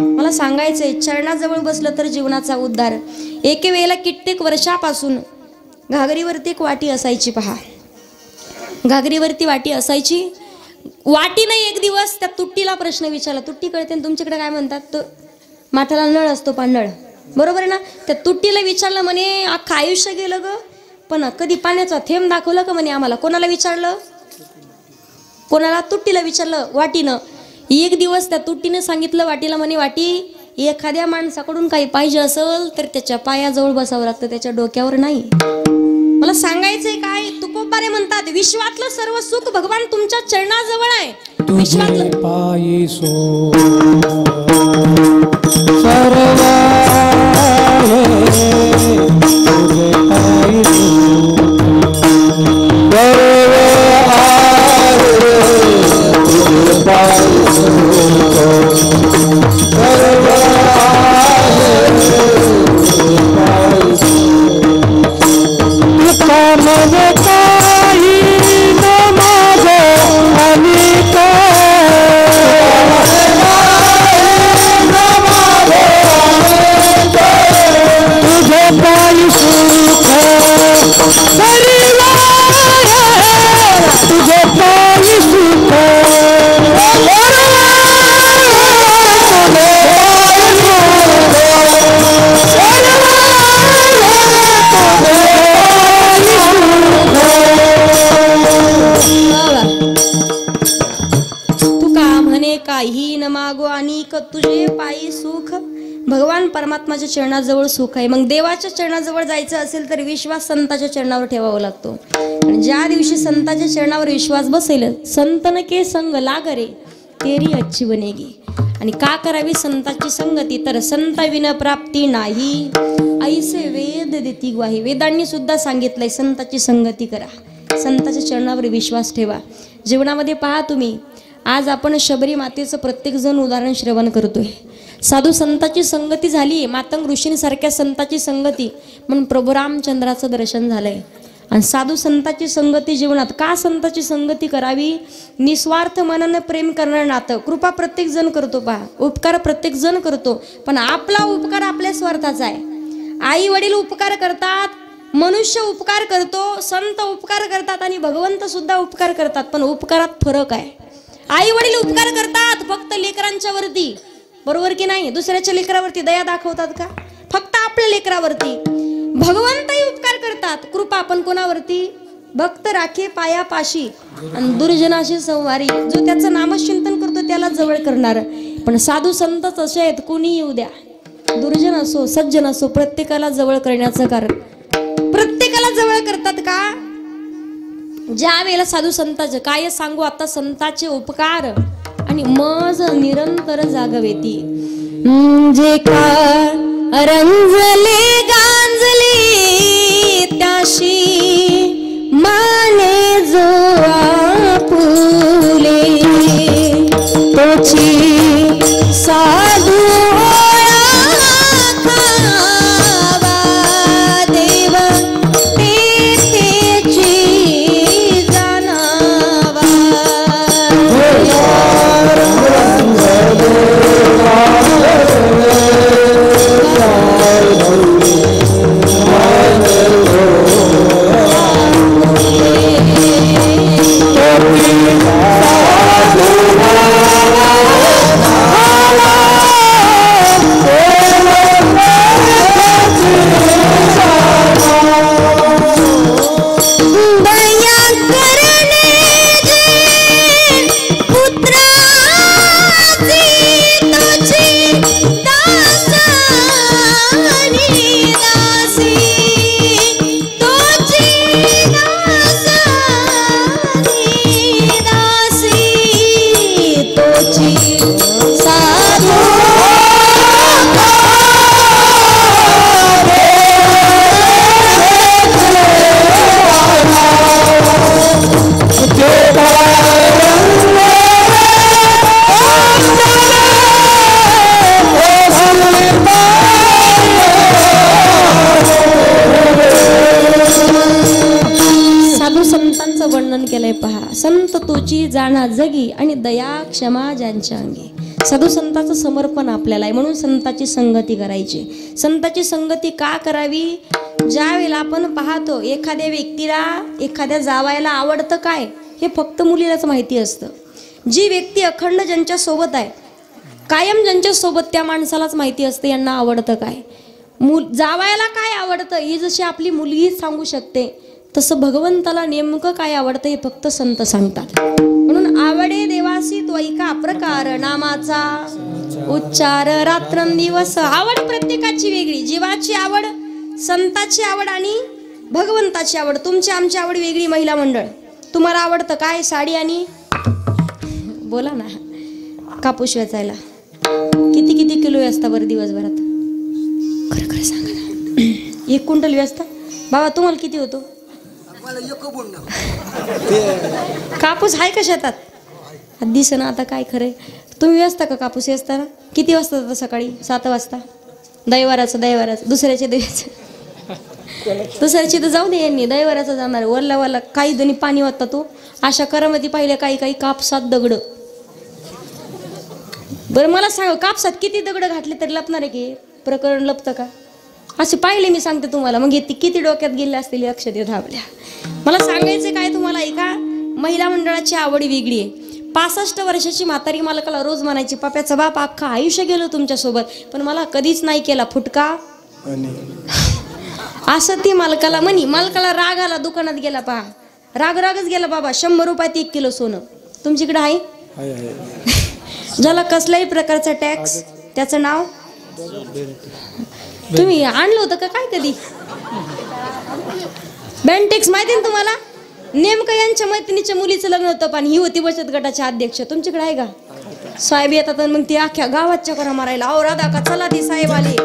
मला सांगायचंय, चरणाजवळ बसलं तर जीवनाचा उद्धार. एके वेळेला कित्येक वर्षापासून घागरीवरती एक वाटी असायची. पहा, घागरीवरती वाटी असायची. वाटीनं एक दिवस त्या तुट्टीला प्रश्न विचारला. तुट्टी कळते ना तुमच्याकडे काय म्हणतात? तो माठाला नळ असतो, पानळ, बरोबर आहे ना? त्या तुट्टीला विचारलं, म्हणे, अख्खं आयुष्य गेलं ग, पण कधी पाण्याचा थेंब दाखवलं का? म्हणे, आम्हाला. कोणाला विचारलं? कोणाला? तुट्टीला विचारलं, वाटीनं. एक दिवस त्या तुट्टीने सांगितलं वाटीला, म्हणे, वाटी, एखाद्या माणसाकडून काही पाहिजे असेल तर त्याच्या पायाजवळ बसावं लागतं, त्याच्या डोक्यावर नाही. मला सांगायचंय काय, तुकोबारे म्हणतात, विश्वातलं सर्व सुख भगवान तुमच्या चरणाजवळ आहे. विश्वातलं पायी सो सर्व तुझे पायी सुख. भगवान परमात्माच्या चरणाजवळ सुख आहे. मग देवाच्या चरणाजवळ जायचं असेल तर विश्वास संताच्या चरणावर ठेवावा लागतो. आणि ज्या दिवशी संताच्या चरणावर विश्वास बसेल, संतन के संग लागरे तेरी अच्छी बनेगी. आणि का करावी संताची संगती? तर संत विन प्राप्ती नाही, ऐसे वेद देती ग्वाही. वेदांनी सुद्धा सांगितलंय संताची संगती करा, संताच्या चरणावर विश्वास ठेवा. जीवनामध्ये पहा तुम्ही, आज आपण शबरी मातेचं प्रत्येक जण उदाहरण श्रवण करतोय. साधू संताची संगती झाली, मातंग ऋषींसारख्या संताची संगती म्हणून प्रभू रामचंद्राचं दर्शन झालंय. आणि साधू संताची संगती जीवनात का संताची संगती करावी? निस्वार्थ मनानं प्रेम करणारं नातं. कृपा प्रत्येक जण करतो पहा, उपकार प्रत्येक जण करतो, पण आपला उपकार आपल्या स्वार्थाचा आहे. आई वडील उपकार करतात, मनुष्य उपकार करतो, संत उपकार करतात आणि भगवंत सुद्धा उपकार करतात, पण उपकारात फरक आहे. आई वडील उपकार करतात फक्त लेकरांच्या वरती, बरोबर की नाही? दुसऱ्याच्या लेकरावरती दया दाखवतात का? फक्त आपल्या लेकरावरती. भगवंतही उपकार करतात, कृपा आपण कोणावरती? भक्त राखे पायापाशी आणि दुर्जनाशी संवारी. जो त्याचं नामचिंतन करतो त्याला जवळ करणार. पण साधू संतच असे आहेत, कोणी येऊ द्या, दुर्जन असो सज्जन असो, प्रत्येकाला जवळ करण्याचं कारण. प्रत्येकाला जवळ करतात का? ज्या वेळेला साधू संतांचे काय सांगू आता, संतांचे उपकार आणि मज निरंतर जागवेती. जे का रंजले गांजले त्याशी माने जो आपुले, तोची साधू संत तोची जाणा जगी आणि दया क्षमा ज्यांच्या अंगी. साधू संतांचं समर्पण आपल्याला आहे, म्हणून संताची संगती करायची. संताची संगती का करावी? ज्या वेळेला आपण पाहतो एखाद्या व्यक्तीला, एखाद्या जावायला आवडतं काय हे फक्त मुलीलाच माहिती असतं. जी व्यक्ती अखंड ज्यांच्या सोबत आहे, कायम ज्यांच्या सोबत, त्या माणसालाच माहिती असते यांना आवडतं काय. जावायला काय आवडतं ही जशी आपली मुलगी सांगू शकते, तसं भगवंताला नेमकं काय आवडतं हे फक्त संत सांगतात. म्हणून आवडे देवासी त्वैका प्रकार, नामाचा उच्चार रात्रंदिवस. आवड प्रत्येकाची वेगळी, जीवाची आवड, संताची आवड आणि भगवंताची आवड. तुमची आमची आवड वेगळी. महिला मंडळ, तुम्हाला आवडतं काय? साडी आणि बोला ना, कापूस वेचायला किती किती किलो असता बरं दिवसभरात? खरं खरं सांगा ना. 1 क्विंटल व्यस्त बाबा, तुम्हाला किती होतो? कापूस आहे का शेतात? दिस ना आता काय खरंय. तुम्ही व्यस्त का कापूस वेचताना? किती वाजता जाता? सकाळी 7 वाजता. दैवाराचं दुसऱ्याचे दुसऱ्याची तर जाऊ दे, यांनी दैवाराचं जाणार. वल्ला वल्ला काही जणी पाणी वाटतं. तो अशा करामती पाहिल्या, काही काही कापसात दगड. बरं मला सांग, कापसात किती दगड घातले तरी लपणार आहे की? प्रकरण लपतं का? असे पाहिले मी सांगते तुम्हाला. मग ती किती डोक्यात गेले असतील लक्षात येत आपल्या. मला सांगायचं काय तुम्हाला ऐका. महिला मंडळाची आवड वेगळी आहे. 65 वर्षाची म्हातारी मालकाला रोज म्हणायची, पाप्याचा बाप अख्खा आयुष्य गेलो तुमच्यासोबत, पण मला कधीच नाही केला फुटका. असं ती मालकाला म्हणी. मालकाला राग आला, दुकानात गेला. पहा, रागच गेला बाबा. 100 रुपयात 1 किलो सोनं. तुमच्याकडे आहे? ज्याला कसल्याही प्रकारचा टॅक्स, त्याचं नाव तुम्ही आणलं होतं का काय कधी? बँटेक्स माहिती ना तुम्हाला? नेमकं यांच्या मैत्रिणीच्या मुलीचं लग्न होतं, पण ही होती बचत गटाच्या अध्यक्ष. तुमच्याकडे आहे का? साहेब येतात मग ती अख्ख्या गावात चक्रा मारायला. अहो राधा का चला, ती साहेब आले.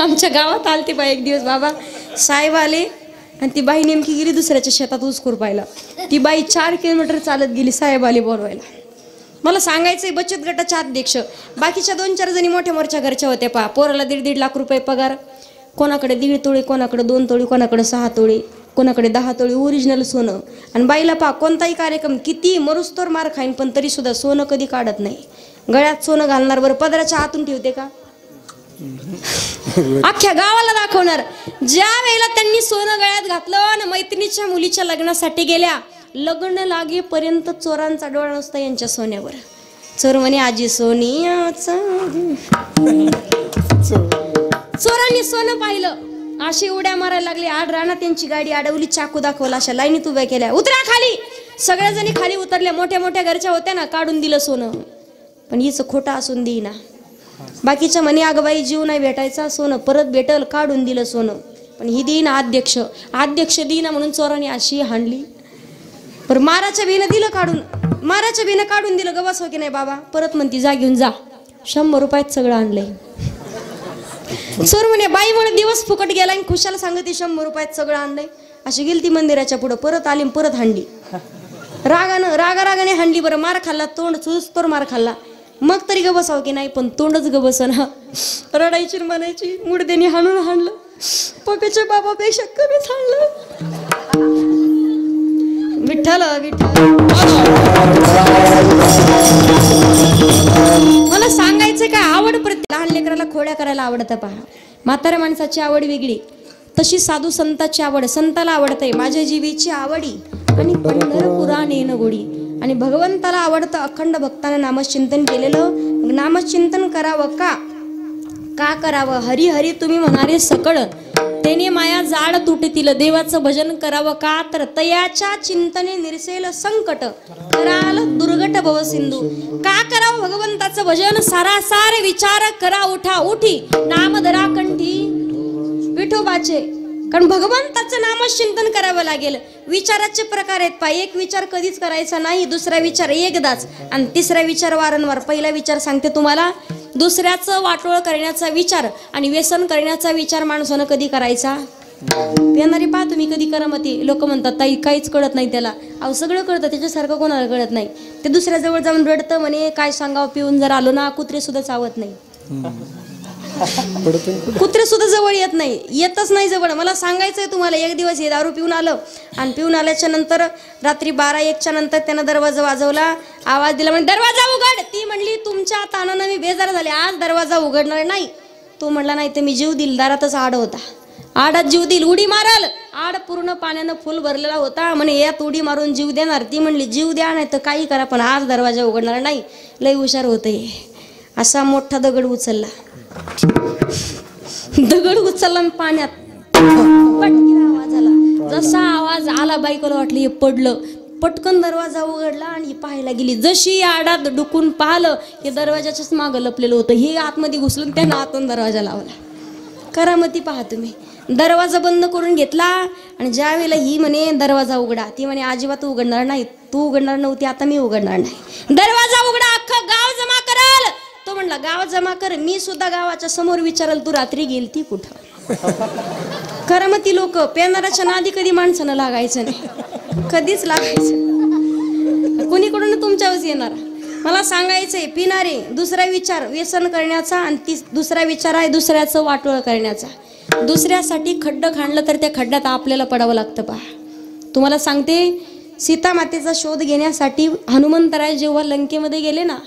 आमच्या गावात आलती बा एक दिवस बाबा. साहेब आले, आणि ती बाई नेमकी गेली दुसऱ्याच्या शेतात ऊस खुरपायला. ती बाई 4 किलोमीटर चालत गेली साहेब आली बोलवायला. मला सांगायचंय बचत गटाच्या अध्यक्ष, बाकीच्या 2-4 जणी मोठ्या मोठ्या घरच्या होत्या पहा. पोराला 1.5 लाख रुपये पगार, कोणाकडे 1.5 तोळे, कोणाकडे 2 तोळे, कोणाकडे 6 तोळे, कोणाकडे 10 तोळे ओरिजिनल सोनं. आणि बाईला पहा कोणताही कार्यक्रम किती मरुस्तोर मार खाईन पण तरी सुद्धा सोनं कधी काढत नाही. गळ्यात सोनं घालणार, बरं पदराच्या आतून ठेवते का? अख्ख्या गावाला दाखवणार. ज्या वेळेला त्यांनी सोनं गळ्यात घातलं आणि मैत्रिणीच्या मुलीच्या लग्नासाठी गेल्या, लग्न लागेपर्यंत चोरांचा डोळा नसता यांच्या सोन्यावर. चोर म्हणे आजी सोनियाचा. चोरांनी सोनं पाहिलं, अशी उड्या मारायला लागली. आड राणा त्यांची गाडी अडवली, चाकू दाखवला, अशा लाईनीत उभ्या केल्या. उतरा खाली. सगळ्या जणी खाली उतरल्या. मोठ्या मोठ्या घरच्या होत्या ना, काढून दिलं सोनं. पण हिचं खोटं असून देईना. बाकीच्या म्हणे अगं बाई जीव नाही भेटायचा, सोनं परत भेटल, काढून दिलं सोनं. पण ही देईना अध्यक्ष देईना म्हणून चोरांनी अशी हाणली. पर माराच्या बेनं दिलं काढून, माराच्या बेनं काढून दिलं. गवास हो की नाही बाबा? परत म्हणती जा घेऊन जा. 100 रुपयात सगळं आणलंय. चोर म्हणे बाई म्हणे दिवस फुकट गेला आणि खुशाला सांगते 100 रुपयात सगळं आणलंय. अशी गेली ती मंदिराच्या पुढं, परत आली परत हाणली. रागाने हाणली. बरं मार खाल्ला, तोंड चुस्तोर मार खाल्ला. मग तरी ग बसावं की नाही, पण तोंडच ग बसना. रडायची म्हणायची मुडद्याने हाणून हाणलं, पप्याच्या बाबापेक्षा कमीच हाणलं. विठ्ठल विठ्ठल. मला सांगायचं काय, आवड प्रत्येक लहान लेकराला खोड्या करायला आवडतं पहा. म्हाताऱ्या माणसाची आवड वेगळी, तशी साधू संताची आवड. संताला आवडतंय माझ्या जीवीची आवडी आणि पंढरपुराने न गोडी. आणि भगवंताला आवडतं अखंड भक्तानं नामचिंतन केलेलं. नामचिंतन करावं का करावं? हरी हरी तुम्ही म्हणारे सकळ, तेने माया जाड तुटतील. देवाचं भजन करावं का तर तयाच्या चिंतने निरसेल संकट, कराल दुर्गट भव सिंधू. का करावं भगवंताचं भजन? सारासार विचार करा उठा उठी, नाम धरा कंठी विठोबाचे. कारण भगवंताचं नामचिंतन करावं लागेल. विचाराचे प्रकार आहेत पहा. एक विचार कधीच करायचा नाही, दुसरा विचार एकदाच, आणि तिसरा विचार वारंवार. पहिला विचार सांगते तुम्हाला, दुसऱ्याचं वाटोळ करण्याचा विचार आणि व्यसन करण्याचा विचार माणसानं कधी करायचा? पिणारी पहा तुम्ही कधी करामती. लोक म्हणतात ताई काहीच कळत नाही त्याला. अहो सगळं कळतं, त्याच्यासारखं कोणाला कळत नाही. ते दुसऱ्याजवळ जाऊन रडतं म्हणे काय सांगावं, पिऊन जर आलो ना कुत्रे सुद्धा चावत नाही. कुत्रे सुद्धा जवळ येत नाही, येतच नाही जवळ. मला सांगायचंय तुम्हाला, एक दिवस हे दारू पिऊन आलं आणि पिऊन आल्याच्या नंतर रात्री 12-1च्या नंतर त्यानं दरवाजा वाजवला, आवाज दिला, म्हणजे दरवाजा उघड. ती म्हणली तुमच्या तानानं मी बेजार झाले, आज दरवाजा उघडणार नाही. तो म्हणला नाही तर मी जीव दिल. दारातच आड होता, आडात जीव दिल, उडी मारल. आड पूर्ण पाण्यानं फुल भरलेला होता. म्हणे यात उडी मारून जीव देणार. ती म्हणली जीव द्या नाही तर काही करा पण आज दरवाजा उघडणार नाही. लय हुशार होते. असा मोठा दगड उचलला, दगड उचलला पाण्यात, पटकीला आवाज आला. जसा आवाज आला बायकोला वाटलं हे पडलं. पटकन दरवाजा उघडला आणि पाहायला गेली. जशी आडात डुकून पाहिलं हे दरवाजाच्याच मागं लपलेलं होतं. हे आतमध्ये घुसलं, त्यानं आतून दरवाजा लावला. करामती पहा तुम्ही. दरवाजा बंद करून घेतला आणि ज्या वेळेला ही म्हणे दरवाजा उघडा, ती म्हणे अजिबात उघडणार नाही. तू उघडणार नव्हती, आता मी उघडणार नाही. दरवाजा उघडा, अख्खं गाव जमा कराल. तो म्हणला गाव जमा कर, मी सुद्धा गावाच्या समोर विचारल तू रात्री गेलती कुठं. करामती लोक. पेनाराच्या नादी कधी माणसानं लागायचं नाही, कधीच लागायचं. कोणीकडून तुमच्यावर येणार. मला सांगायचंय पिणारे दुसरा विचार व्यसन करण्याचा आणि दुसरा विचार आहे दुसऱ्याचं वाटोळ करण्याचा. दुसऱ्यासाठी खड्डं खाणलं तर त्या खड्ड्यात आपल्याला पडावं लागतं पहा. तुम्हाला सांगते, सीता मातेचा शोध घेण्यासाठी हनुमंतराय जेव्हा लंकेमध्ये गेले ना,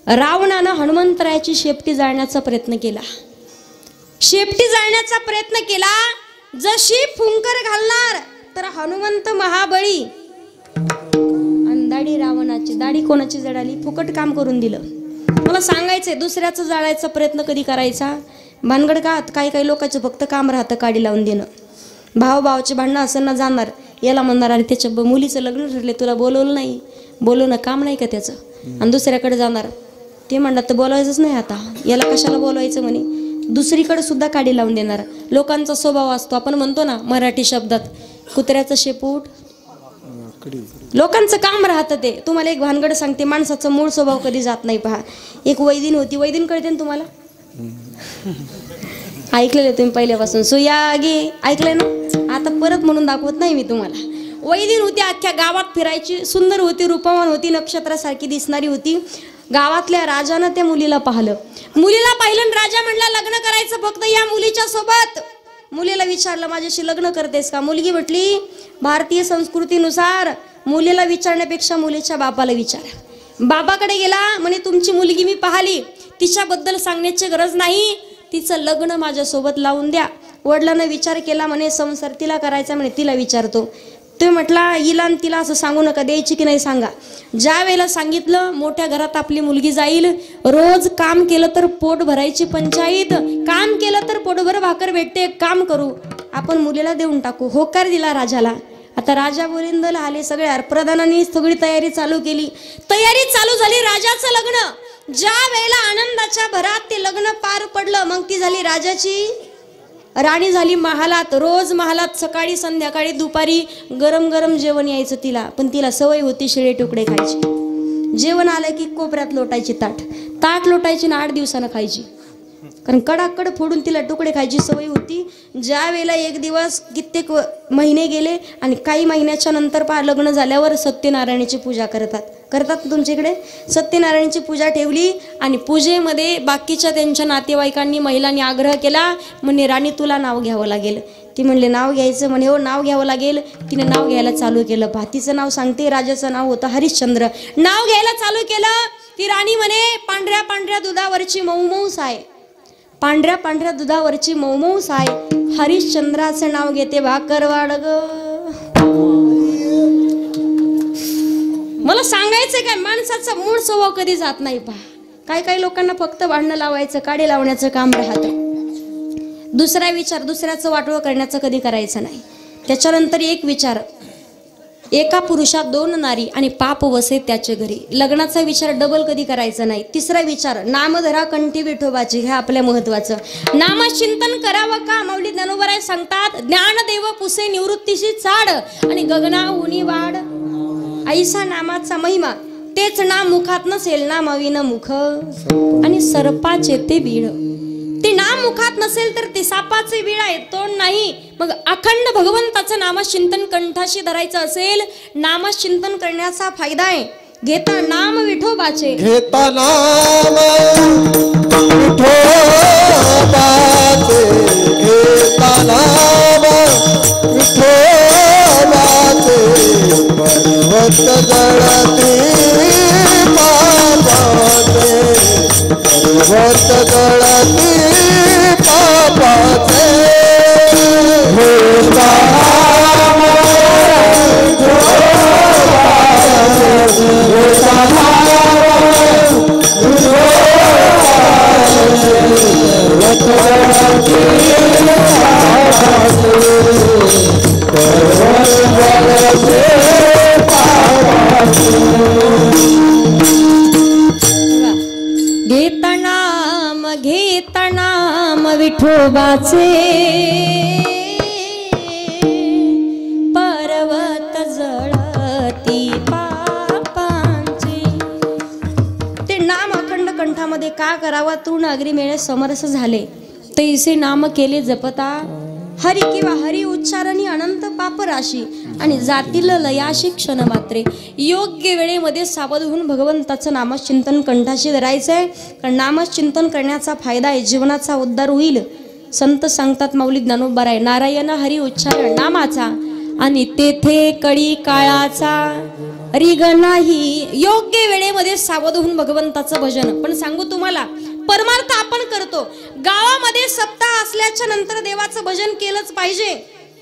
रावणानं हनुमंतरायाची शेपटी जाळण्याचा प्रयत्न केला. शेपटी जाळण्याचा प्रयत्न केला. जशी फुंकर घालणार तर हनुमंत महाबळी आणि दाढी रावणाची. दाढी कोणाची जळाली? फुकट काम करून दिलं. मला सांगायचंय दुसऱ्याचं जाळायचा प्रयत्न कधी करायचा? भानगड का? काही काही लोकांचं फक्त काम राहतं काडी लावून देणं. भावाचे भांडणं असं ना जाणार, याला म्हणणार अरे त्याच्या मुलीचं लग्न ठरले तुला बोलवलं नाही, बोलवणं काम नाही का त्याचं. आणि दुसऱ्याकडे जाणार, ते म्हणतात तर बोलवायचंच नाही आता, याला कशाला बोलवायचं म्हणे. दुसरीकडे सुद्धा काडी लावून देणार. लोकांचा स्वभाव असतो, आपण म्हणतो ना मराठी शब्दात कुत्र्याचं शेपूट. लोकांचं काम राहतं ते. तुम्हाला एक भानगड सांगते, माणसाचा मूळ स्वभाव कधी जात नाही पहा. एक वैदिन होती, वैदिन कळते ना तुम्हाला? ऐकलेलं तुम्ही पहिल्यापासून. सुया गे ऐकलंय ना? आता परत म्हणून दाखवत नाही मी तुम्हाला. वैदिन होती, अख्ख्या गावात फिरायची, सुंदर होती, रूपवान होती, नक्षत्रासारखी दिसणारी होती. गावातल्या राजानं त्या मुलीला पाहिलं. मुलीला पाहिलं आणि राजा म्हणला लग्न करायचं फक्त या मुलीच्या सोबत. मुलीला विचारलं माझ्याशी लग्न करतेस का? मुलगी म्हटली भारतीय संस्कृतीनुसार मुलीला विचारण्यापेक्षा मुलीच्या बापाला विचारा. बाबाकडे गेला, म्हणे तुमची मुलगी मी पाहिली, तिच्याबद्दल सांगण्याची गरज नाही, तिचं लग्न माझ्यासोबत लावून द्या. वडिलांना विचार केला, म्हणे संसार तिला करायचा, म्हणे तिला विचारतो. तो म्हटला हिला आणि तिला असं सांगू नका, द्यायची की नाही सांगा. ज्या वेळेला सांगितलं मोठ्या घरात आपली मुलगी जाईल, रोज काम केलं तर पोट भरायची पंचायत, काम केलं तर पोटभर भाकर भेटते, काम करू आपण मुलीला देऊन टाकू. होकार दिला राजाला. आता राजा गोविंदला आले, सगळे प्रधानांनी सगळी तयारी चालू केली. तयारी चालू झाली, राजाचं लग्न. ज्या वेळेला आनंदाच्या भरात ते लग्न पार पडलं, मग ती झाली राजाची राणी, झाली महालात. रोज महालात सकाळी संध्याकाळी दुपारी गरम गरम जेवण यायचं तिला, पण तिला सवय होती शिळे तुकडे खायची. जेवण आलं की कोपऱ्यात लोटायची, ताट लोटायची ना 8 दिवसानं खायची, कारण कडाकड फोडून तिला तुकडे खायची सवय होती. ज्या वेळेला एक दिवस कित्येक महिने गेले आणि काही महिन्याच्या नंतर लग्न झाल्यावर सत्यनारायणाची पूजा करतात तुमच्या इकडे. सत्यनारायणाची पूजा ठेवली आणि पूजेमध्ये बाकीच्या त्यांच्या नातेवाईकांनी महिलांनी आग्रह केला, म्हणे राणी तुला नाव घ्यावं लागेल. ती म्हणले नाव घ्यायचं, म्हणे हो नाव घ्यावं लागेल. तिने नाव घ्यायला चालू केलं. भातीचं नाव सांगते, राजाचं नाव होतं हरिश्चंद्र. नाव घ्यायला चालू केलं. ती राणी म्हणे पांढऱ्या पांढऱ्या दुधावरची मऊ साय, पांढऱ्या पांढऱ्या दुधावरची मऊ साय, हरिश्चंद्राचं नाव घेते भाकरवाड ग. मला सांगायचंय काय, माणसाचा मूळ स्वभाव कधी जात नाही पहा. काही लोकांना फक्त भांडणं लावायचं, काडी लावण्याचं काम राहतं. दुसरा विचार, दुसऱ्याचं वाटोळं करण्याचं कधी करायचं नाही. त्याच्यानंतर एक विचार, एका पुरुषात 2 नारी आणि पाप वसे त्याच्या घरी. लग्नाचा विचार डबल कधी करायचा नाही. तिसरा विचार, नामधरा कंठी विठोबाची, हे आपल्या महत्वाचं. नामचिंतन करावं का? माऊली ज्ञानोबराय सांगतात, ज्ञानदेव पुसे निवृत्तीशी चाड आणि गगना उनी वाढ. ऐसा नामाचा महिमा, तेच नाम मुखात नसेल नामाविन मुख आणि सर्पाचे ते बीळ. ते नाम मुखात नसेल तर ते सापाचे बीळ आहे, तोंड नाही. मग अखंड भगवंताचं नामचिंतन कंठाशी धरायचं असेल, नामचिंतन करण्याचा फायदा आहे. घेता नाम विठोबाचे, घेता नाम विठोबाचे, घेता नाम विठोबाचे, पर्वत जळती पापाचे, पर्वत जळती पापाचे. घेता नाम विठोबाचे, घेता नाम विठोबाचे, पर्वत जळती पापाचे, पर्वत जळती पापाचे. घेता नाम विठोबाचे, पर्वत जळती पापांचे. ते नाम अखंड कंठामध्ये का करावा? तृण अग्री मेळे समरस झाले, तैसे नाम केले जपता हरी किंवा हरी उच्चारणी अनंत पाप राशी आणि जातील लयाशी क्षण मात्रे. योग्य वेळेमध्ये सावध होऊन भगवंताचं नामचिंतन कंठाशी धरायचंय, कारण नामचिंतन करण्याचा फायदा आहे, जीवनाचा उद्धार होईल. संत सांगतात माऊली ज्ञानोबराय, नारायण हरी उच्चारण नामाचा आणि तेथे कळी काळाचा रिग नाही. योग्य वेळेमध्ये सावध होऊन भगवंताचं भजन. पण सांगू तुम्हाला, परमार्थ आपण करतो. गावामध्ये सप्ताह असल्याच्या नंतर देवाचं भजन केलंच पाहिजे.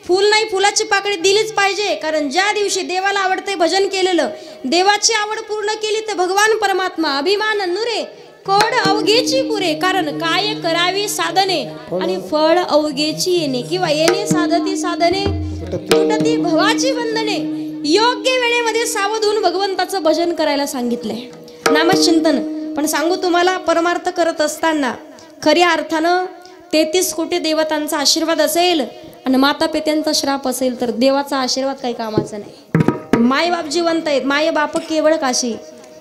फूल नाही, फुलाची पाकळी दिलीच पाहिजे, कारण ज्या दिवशी देवाला आवडते भजन केलेलं, देवाची आवड पूर्ण केली तर भगवान परमात्मा अभिमान नुरे कोड अवघेची पुरे. कारण काय करावी साधने आणि फळ अवघेची येणे, किंवा येणे साधती साधने तुटती भवाची बंधने. योग्य वेळेमध्ये सावध होऊन भगवंताचं भजन करायला सांगितलंय, नामचिंतन. पण सांगू तुम्हाला, परमार्थ करत असताना खऱ्या अर्थानं 33 कोटी देवतांचा आशीर्वाद असेल आणि माता पित्यांचा श्राप असेल तर देवाचा आशीर्वाद काही कामाचा नाही. मायबाप जिवंत आहेत, माय बाप केवळ काशी,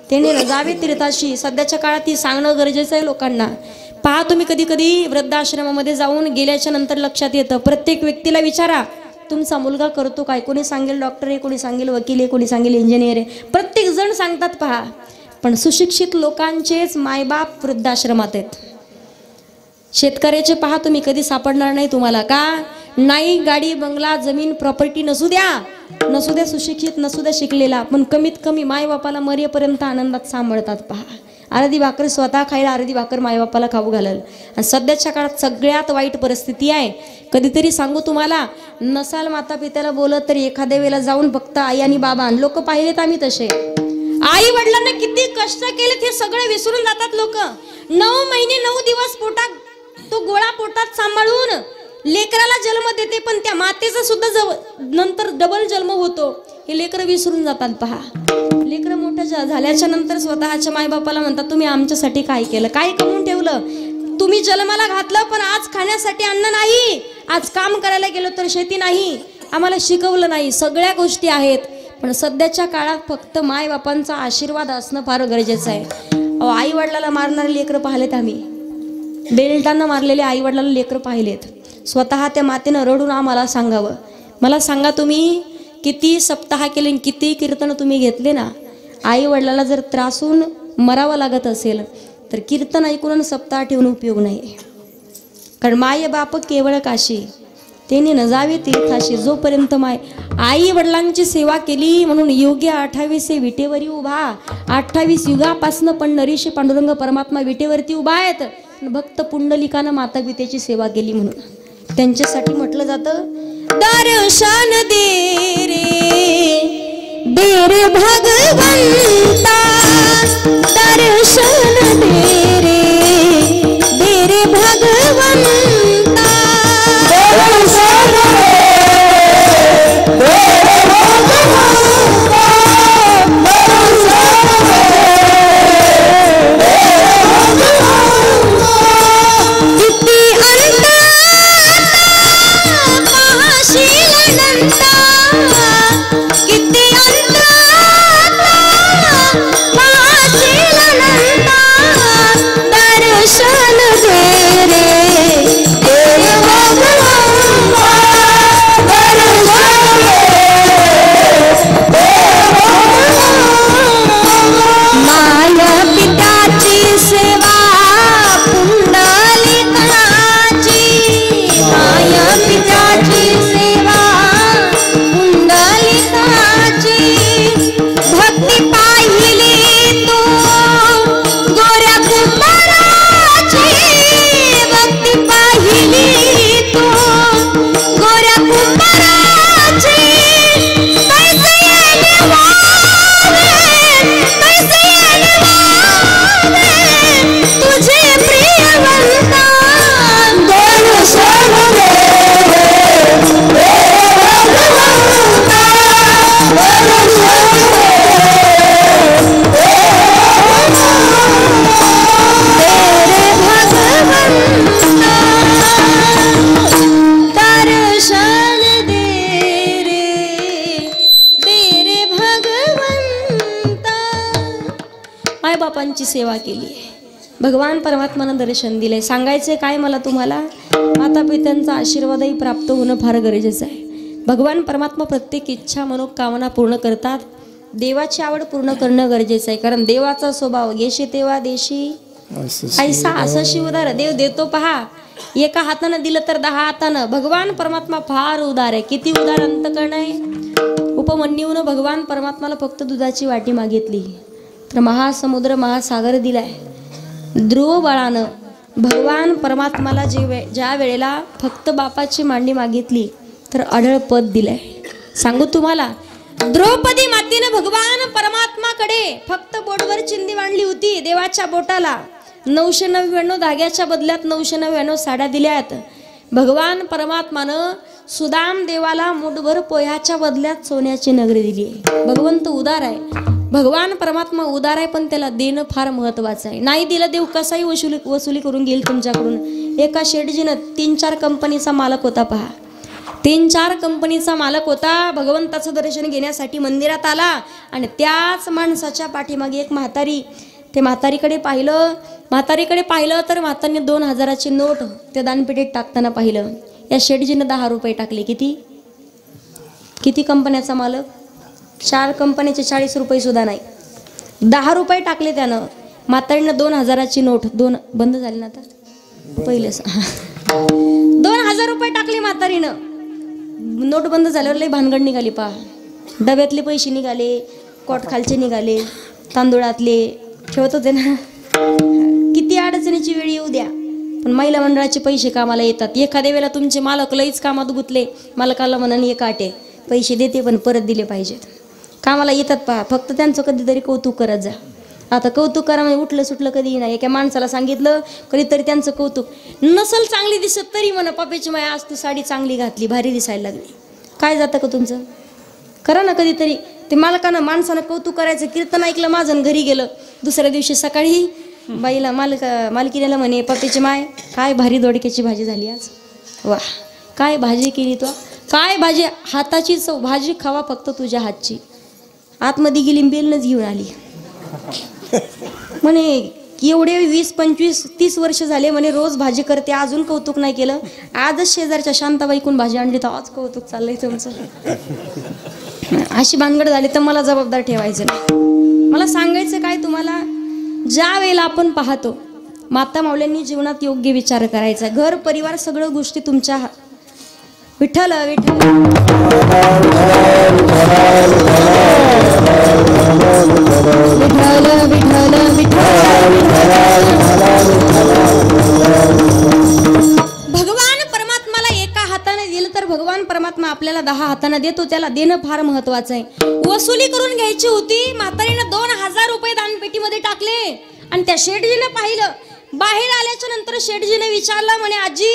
त्याने जावे तीर्थाशी. सध्याच्या काळात ती सांगणं गरजेचं आहे लोकांना. पहा तुम्ही कधी कधी वृद्धाश्रमामध्ये जाऊन गेल्याच्या नंतर लक्षात येतं, प्रत्येक व्यक्तीला विचारा तुमचा मुलगा करतो काय, कोणी सांगेल डॉक्टर आहे, कोणी सांगेल वकील आहे, कोणी सांगेल इंजिनियर आहे, प्रत्येक जण सांगतात पहा. पण सुशिक्षित लोकांचेच मायबाप वृद्धाश्रमात आहेत. शेतकऱ्याचे पहा तुम्ही, कधी सापडणार नाही तुम्हाला. का नाही? गाडी बंगला जमीन प्रॉपर्टी नसू द्या सुशिक्षित नसू द्या शिकलेला, पण कमीत कमी मायबापाला मरेपर्यंत आनंदात सांभाळतात पहा. अर्धी भाकर स्वतः खायला, अर्धी भाकर मायबापाला खाऊ घालल. आणि सध्याच्या काळात सगळ्यात वाईट परिस्थिती आहे. कधीतरी सांगू तुम्हाला, नसाल माता पित्याला बोलत तरी एखाद्या वेळेला जाऊन फक्त आई आणि बाबा, लोक पाहिलेत आम्ही तसे, आई वडिलांना किती कष्ट केलेत हे सगळे विसरून जातात लोक. 9 महिने 9 दिवस पोटात तो गोळा पोटात सांभाळून लेकराला जन्म देते, पण त्या मातेचा सुद्धा नंतर डबल जन्म होतो हे लेकरं विसरून जातात पहा. लेकरं मोठं झाल्याच्या नंतर स्वतःच्या मायबापाला म्हणतात, तुम्ही आमच्यासाठी काय केलं, काय कमवून ठेवलं, तुम्ही जन्माला घातलं पण आज खाण्यासाठी अन्न नाही, आज काम करायला गेलो तर शेती नाही, आम्हाला शिकवलं नाही. सगळ्या गोष्टी आहेत, पण सध्याच्या काळात फक्त मायबापांचा आशीर्वाद असणं फार गरजेचं आहे. आई वडिलाला मारणारे लेकरं पाहिलेत आम्ही, बेल्टानं मारलेले आई वडिलाला लेकरं पाहिलेत. स्वतः त्या मातेनं रडून आम्हाला सांगावं. मला सांगा, तुम्ही किती सप्ताह केले, किती कीर्तन तुम्ही घेतले ना, आई वडिलाला जर त्रासून मरावं लागत असेल तर कीर्तन ऐकून सप्ताह ठेवून उपयोग नाही. कारण माय बाप केवळ काशी, त्याने न जावे तीर्थाशी. जोपर्यंत आई वडिलांची सेवा केली म्हणून योग्य 28 विटेवरी उभा. 28 युगापासनं पण नरीशी पांडुरंग परमात्मा विटेवरती उभा आहेत. भक्त पुंडलिकानं माता पित्याची सेवा केली म्हणून त्यांच्यासाठी म्हटलं जातं, दर्शन दे रे भगवंता, दर्शन दे रे भगवंता, दर्शन दे रे भगवंता, किती पाहशील नंदा, किती पाहशील नंदा, दर्शन दे रे भगवंता, दर्शन दे माया पित्याची सेवा पुंडलिकाची, माया पित्याची सेवा पुंडलिकाची, भक्ती पाहिली तू गोऱ्या कुंभाराची, भक्ती पाहिली तू गोऱ्या कुंभाराची, पैसे आले वावे, पैसे आले वावे, तुझे प्रियवंता, दर्शन दे रे भगवंता, दर्शन दे तेरे भगवंता, दर्शन दे रे भगवंता. मायबापांची सेवा केली, भगवान परमात्मानं दर्शन दिलंय. सांगायचे काय मला तुम्हाला, माता पित्यांचा आशीर्वादही प्राप्त होणं फार गरजेचं आहे. भगवान परमात्मा प्रत्येक इच्छा मनोकामना पूर्ण करतात. देवाची आवड पूर्ण करणं गरजेचं आहे. कारण देवाचा स्वभाव गेशी तेव्हा देशी ऐसा असं शिवदार. देव देतो पहा, एका हातानं दिलं तर 10 हातानं. भगवान परमात्मा फार उदार आहे. किती उदार अंतकर्ण आहे. उपमन्यूनं भगवान परमात्माला फक्त दुधाची वाटी मागितली तर महासमुद्र महासागर दिलाय. ध्रुव बाळानं भगवान परमात्माला ज्या वेळेला फक्त बापाची मांडी मागितली तर अढळ पद दिलंय. सांगू तुम्हाला, द्रौपदी मातेनं भगवान परमात्माकडे फक्त बोटवर चिंदी मांडली होती. देवाच्या बोटाला 999 धाग्याच्या बदल्यात 999 साड्या दिल्यात. भगवान परमात्मानं सुदाम देवाला मुठभर पोह्याच्या बदल्यात सोन्याची नगरी दिली. भगवंत उदार आहे. भगवान परमात्मा उदार आहे, पण त्याला देणं फार महत्वाचं आहे. नाही दिलं देव कसाही वसुली करून घेईल तुमच्याकडून. एका शेठजीनं 3-4 कंपनीचा मालक होता पहा. 3-4 कंपनीचा मालक होता. भगवंताचं दर्शन घेण्यासाठी मंदिरात आला आणि त्याच माणसाच्या पाठीमागे एक म्हातारी. ते म्हातारीकडे पाहिलं तर म्हातारीने 2000ची नोट त्या दानपेटीत टाकताना पाहिलं. या शेठजीनं 10 रुपये टाकले. किती? किती कंपन्याचा मालक? 4 कंपन्याचे 40 रुपये सुद्धा नाही. 10 रुपये टाकले त्यानं. म्हातारीनं 2000ची नोट, 2 बंद झाली ना आता, पहिलेच 2000 रुपये टाकले म्हातारीनं. नोट बंद झाल्यावर लई भानगड निघाली पहा. डब्यातले पैसे निघाले, कोट खालचे निघाले, तांदूळातले ठेवत होते ना. किती अडचणीची वेळ येऊ द्या, पण महिला मंडळाचे पैसे कामाला येतात. एखाद्या वेळेला तुमचे मालक लईच कामात गुतले, मालकाला म्हणून एक आटे पैसे देते पण परत दिले पाहिजेत. कामाला येतात पहा, फक्त त्यांचं कधीतरी कौतुक करत जा. आता कौतुक करा म्हणजे उठलं सुटलं कधी नाही. एका माणसाला सांगितलं कधीतरी त्यांचं कौतुक नसल चांगली दिसत तरी म्हणा, पप्याची माया आज तू साडी चांगली घातली, भारी दिसायला लागली. काय जातं का तुमचं? करा ना कधीतरी. ते मालकानं माणसानं कौतुक करायचं. कीर्तन ऐकलं माझं घरी गेलं, दुसऱ्या दिवशी सकाळी बाईला मालकीनेला म्हणे, पप्याची माय काय भारी दोडक्याची भाजी झाली आज. वा, काय भाजी केली तो, काय भाजी, हाताची चव, भाजी खावा फक्त तुझ्या हातची. आतमध्ये गेली बेलनच घेऊन आली म्हणे. एवढे 20, 25, 30 वर्ष झाले म्हणे रोज भाजी करते, अजून कौतुक नाही केलं. आजच शेजारच्या शांताबाईकून भाजी आणली तर आज कौतुक चाललंय तुमचं. अशी भानगड झाली तर मला जबाबदार ठेवायचं नाही. मला सांगायचं काय तुम्हाला, ज्या वेळेला आपण पाहतो माता माऊल्यांनी जीवनात योग्य विचार करायचा. घर परिवार सगळं गोष्टी तुमच्या विठ्ठल विठ्ठल विठ्ठल विठ्ठल भगवान परमात्माला एका हाताने दिलं तर भगवान परमात्मा आपल्याला 10 हाताने देतो. त्याला देणं फार महत्वाचं आहे. वसुली करून घ्यायची होती. म्हातारीनं 2000 रुपये दानपेटीमध्ये टाकले आणि त्या शेठजीनं पाहिलं. बाहेर आल्याच्या नंतर शेठजीने विचारलं म्हणे, आजी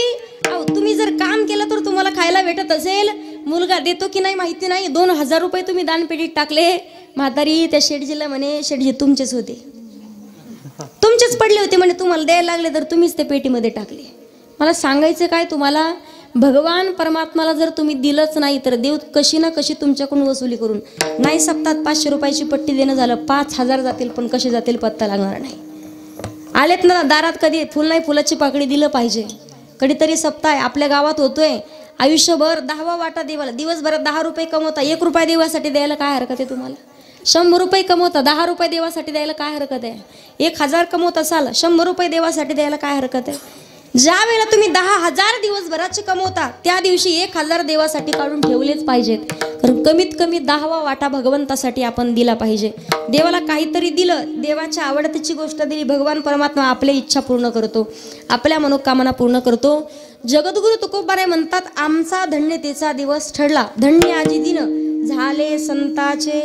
अहो तुम्ही जर काम केलं तर तुम्हाला खायला भेटत असेल, मुलगा देतो की नाही माहिती नाही, 2000 रुपये तुम्ही दानपेटीत टाकले. म्हातारी त्या शेठजीला म्हणे, शेठजी तुमचेच होते, तुमचेच पडले होते म्हणे, तुम्हाला द्यायला लागले तर तुम्हीच ते पेटीमध्ये टाकले. मला सांगायचं काय तुम्हाला, भगवान परमात्माला जर तुम्ही दिलंच नाही तर देव कशी ना कशी तुमच्याकडून वसुली करून, नाही सप्ताहात 500 रुपयाची पट्टी देणं झालं 5000 जातील, पण कसे जातील पत्ता लागणार नाही. आलेत ना दारात, कधी फुल नाही फुलाची पाकळी दिलं पाहिजे. कधीतरी सप्ताह आपल्या गावात होतोय, आयुष्यभर 10वा वाटा देवाला. दिवसभरात 10 रुपये कमवता, 1 रुपया देवासाठी द्यायला काय हरकत आहे तुम्हाला? 100 रुपये कमवता, 10 रुपये देवासाठी द्यायला काय हरकत आहे? 1000 कमवत असाल, 100 रुपये देवासाठी द्यायला काय हरकत आहे? ज्या वेळेला तुम्ही 10,000 दिवसभराचे कमवता, त्या दिवशी 1000 देवासाठी काढून ठेवलेच पाहिजेत. कारण कमीत कमी 10वा वाटा भगवंतासाठी आपण दिला पाहिजे. देवाला काहीतरी दिलं, देवाच्या आवडतीची गोष्ट दिली, भगवान परमात्मा आपल्या इच्छा पूर्ण करतो, आपल्या मनोकामना पूर्ण करतो. जगद्गुरु तुकोबाराय म्हणतात, आमचा धन्यतेचा दिवस ठरला, धन्य आजी दिन झाले संताचे,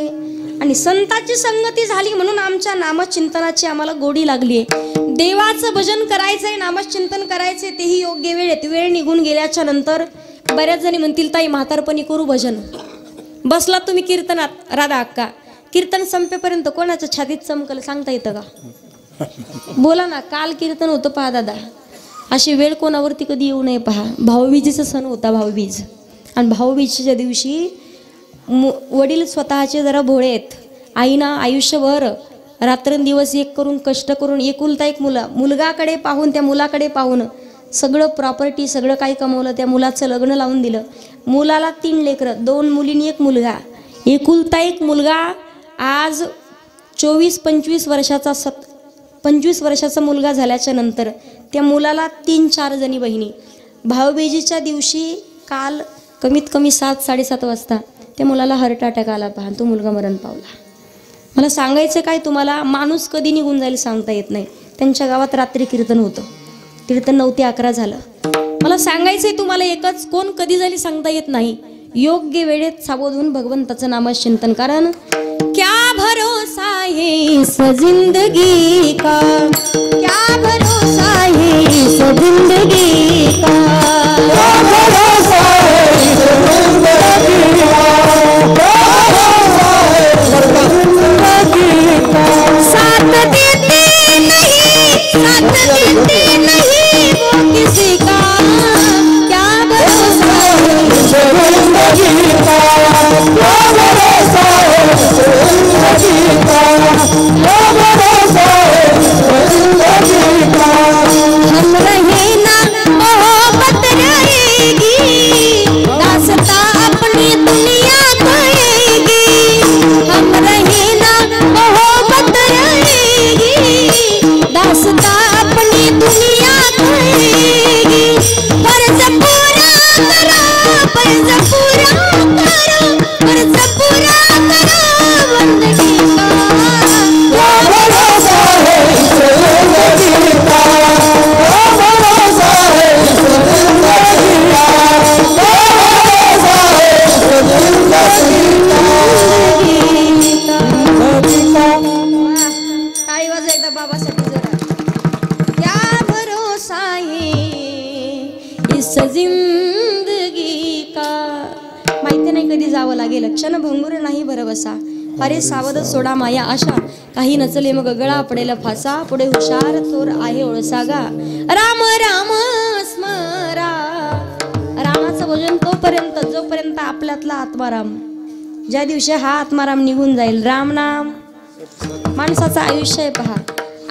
आणि संताची संगती झाली म्हणून आमच्या नामचिंतनाची आम्हाला गोडी लागली. देवाचं भजन करायचंय, नामचिंतन करायचंय, तेही योग्य वेळेत. वेळ निघून गेल्याच्या नंतर बऱ्याच जणी म्हणतील, ताई म्हातारपणी करू भजन. बसला तुम्ही कीर्तनात, राधा अक्का कीर्तन संपेपर्यंत कोणाच्या छातीत चमकल सांगता येतं का? बोला ना. काल कीर्तन होतं पहा दादा, अशी वेळ कोणावरती कधी येऊ नये पहा. भाऊबीजेचा सण होता, भाऊबीज. आणि भाऊबीजेच्या दिवशी वडील स्वतःचे जरा भोळे आहेत. आईना आयुष्यभर रात्रंदिवस एक करून कष्ट करून एकुलता एक मुलगाकडे पाहून, त्या मुलाकडे पाहून सगळं प्रॉपर्टी सगळं काही कमवलं. त्या मुलाचं लग्न लावून दिलं. मुलाला 3 लेकरं, 2 मुलींनी 1 मुलगा, एकुलता एक मुलगा. आज 24-25 वर्षाचा 25 वर्षाचा मुलगा झाल्याच्या नंतर त्या मुलाला 3-4 जणी बहिणी. भाऊबीजेच्या दिवशी काल कमीत कमी 7-7:30 वाजता त्या मुलाला हार्ट अटॅक आला पहा, तो मुलगा मरण पावला. मला सांगायचं काय तुम्हाला, माणूस कधी निघून जाईल सांगता येत नाही. त्यांच्या गावात रात्री कीर्तन होतं, कीर्तन 9 ते 11 झालं. मला सांगायचंय तुम्हाला एकच, कोण कधी झाली सांगता येत नाही. योग्य वेळेत सावधून भगवंताचं नामचिंतन. कारण क्या भरोसा है इस जिंदगी का, क्या भरोसा है इस जिंदगी का, क्या भरोसा है इस जिंदगी का, साथ देते नहीं वो किसी का, क्या भरोसा है इस जिंदगी का, क्या भरोसा है इस जिंदगी का, क्या भरोसा है इस जिंदगी का। हम रहे ना मोहब्बत जिंदगी का. माहिती नाही कधी जावं लागेल, क्षणभंगुर नाही भरवसा. अरे सावध सोडा माया आशा, काही नचले मग गळा पडेल फासा. पुढे हुशार थोर आहे ओळसागा, राम राम स्मरा. रामाचं भजन तोपर्यंत जोपर्यंत आपल्यातला आत्माराम. ज्या दिवशी हा आत्माराम निघून जाईल, राम नाम माणसाचं आयुष्य आहे. पहा,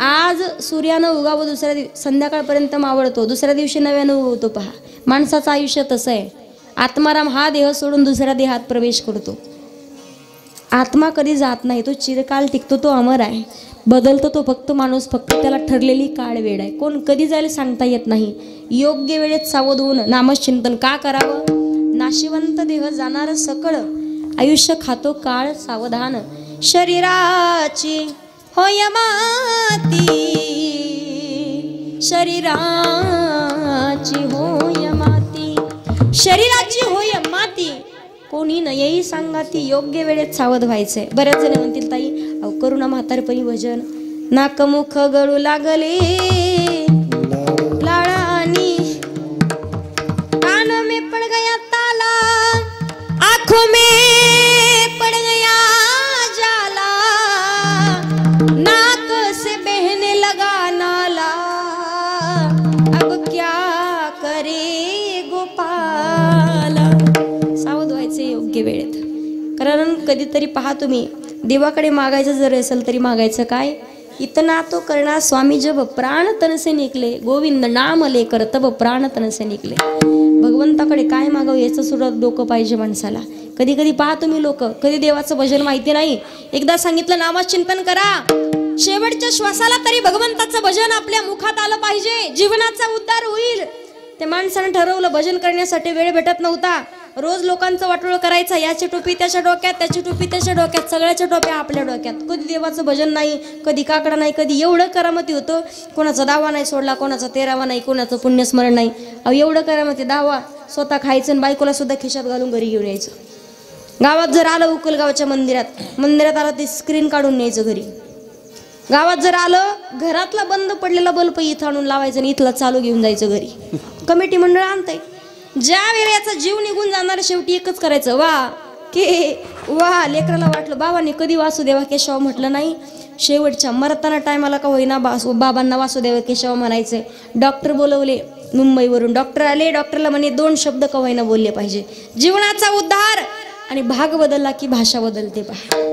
आज सूर्यानं उगावं, दुसऱ्या संध्याकाळपर्यंत मावळतो, दुसऱ्या दिवशी नव्यानं उगवतो. पहा, माणसाचं आयुष्य तसं आहे. आत्माराम हा देह सोडून दुसऱ्या देहात प्रवेश करतो. आत्मा कधी जात नाही, तो चिरकाल टिकतो, तो अमर आहे. बदलतो तो फक्त माणूस, फक्त त्याला ठरलेली काळ वेळ आहे. कोण कधी जाईल सांगता येत नाही. योग्य वेळेत सावध होऊन नामचिंतन का करावं. नाशिवंत देह जाणार सकळ, आयुष्य खातो काळ सावधान. शरीराची होय माती, शरीराची होय माती, शरीराची होय माती. कोणी नयही सांगाती, योग्य वेळेत सावध व्हायचंय. बऱ्याच जण म्हणतील, ताई अहो करू ना म्हातारपणी भजन. नाकमुख गळू लागले लाळानी, कान में पड़ गया ताला, आंखों में पड़ गया जाला, नाक से बहने लगा नाला, अब क्या करे गोपाला. सावध व्हायचे योग्य वेळेत. कारण कधीतरी पहा तुम्ही, देवाकडे मागायचं जर असेल तरी मागायचं काय. इतना तो करना स्वामी जब प्राण तन से निकले, गोविंद नाम लेकर तब प्राण तन से निकले. भगवंताकडे काय मागावं याचं सुद्धा डोकं पाहिजे माणसाला. कधी कधी पहा तुम्ही, लोक कधी देवाचं भजन माहिती नाही, एकदा सांगितलं नामचिंतन करा, शेवटच्या श्वासाला तरी भगवंताचं भजन आपल्या मुखात आलं पाहिजे, जीवनाचा उद्धार होईल. त्या माणसानं ठरवलं, भजन करण्यासाठी वेळ भेटत नव्हता. रोज लोकांचं वाटोळ करायचं, याची टोपी त्याच्या डोक्यात, त्याची टोपी त्याच्या डोक्यात, सगळ्याच्या टोप्या आपल्या डोक्यात. कधी देवाचं भजन नाही, कधी काकडा नाही, कधी एवढं करामती होतं. कोणाचा दावा नाही सोडला, कोणाचा तेरावा नाही, कोणाचं पुण्यस्मरण नाही. अहो एवढं करामती, दावा स्वतः खायचं आणि बायकोला सुद्धा खिशात घालून घरी घेऊन यायचं. गावात जर आलं, उकलगावच्या मंदिरात आलं, ते स्क्रीन काढून न्यायचं घरी. गावात जर आलं, घरातला बंद पडलेला बल्ब इथं आणून लावायचं आणि इथला चालू घेऊन जायचं घरी. कमिटी मंडळ आणतंय. ज्या वेळेला याचा जीव निघून जाणार, शेवटी एकच करायचं, वा के वा. लेकराला वाटलं बाबांनी कधी वासुदेवा केशव म्हटलं नाही, शेवटच्या मरताना टायमाला का होईना बाबांना वासुदेवा केशव म्हणायचंय. डॉक्टर बोलवले मुंबईवरून, डॉक्टर आले, डॉक्टरला म्हणे 2 शब्द का होईना बोलले पाहिजे. जीवनाचा उद्धार. आणि भाग बदलला की भाषा बदलते. पहा,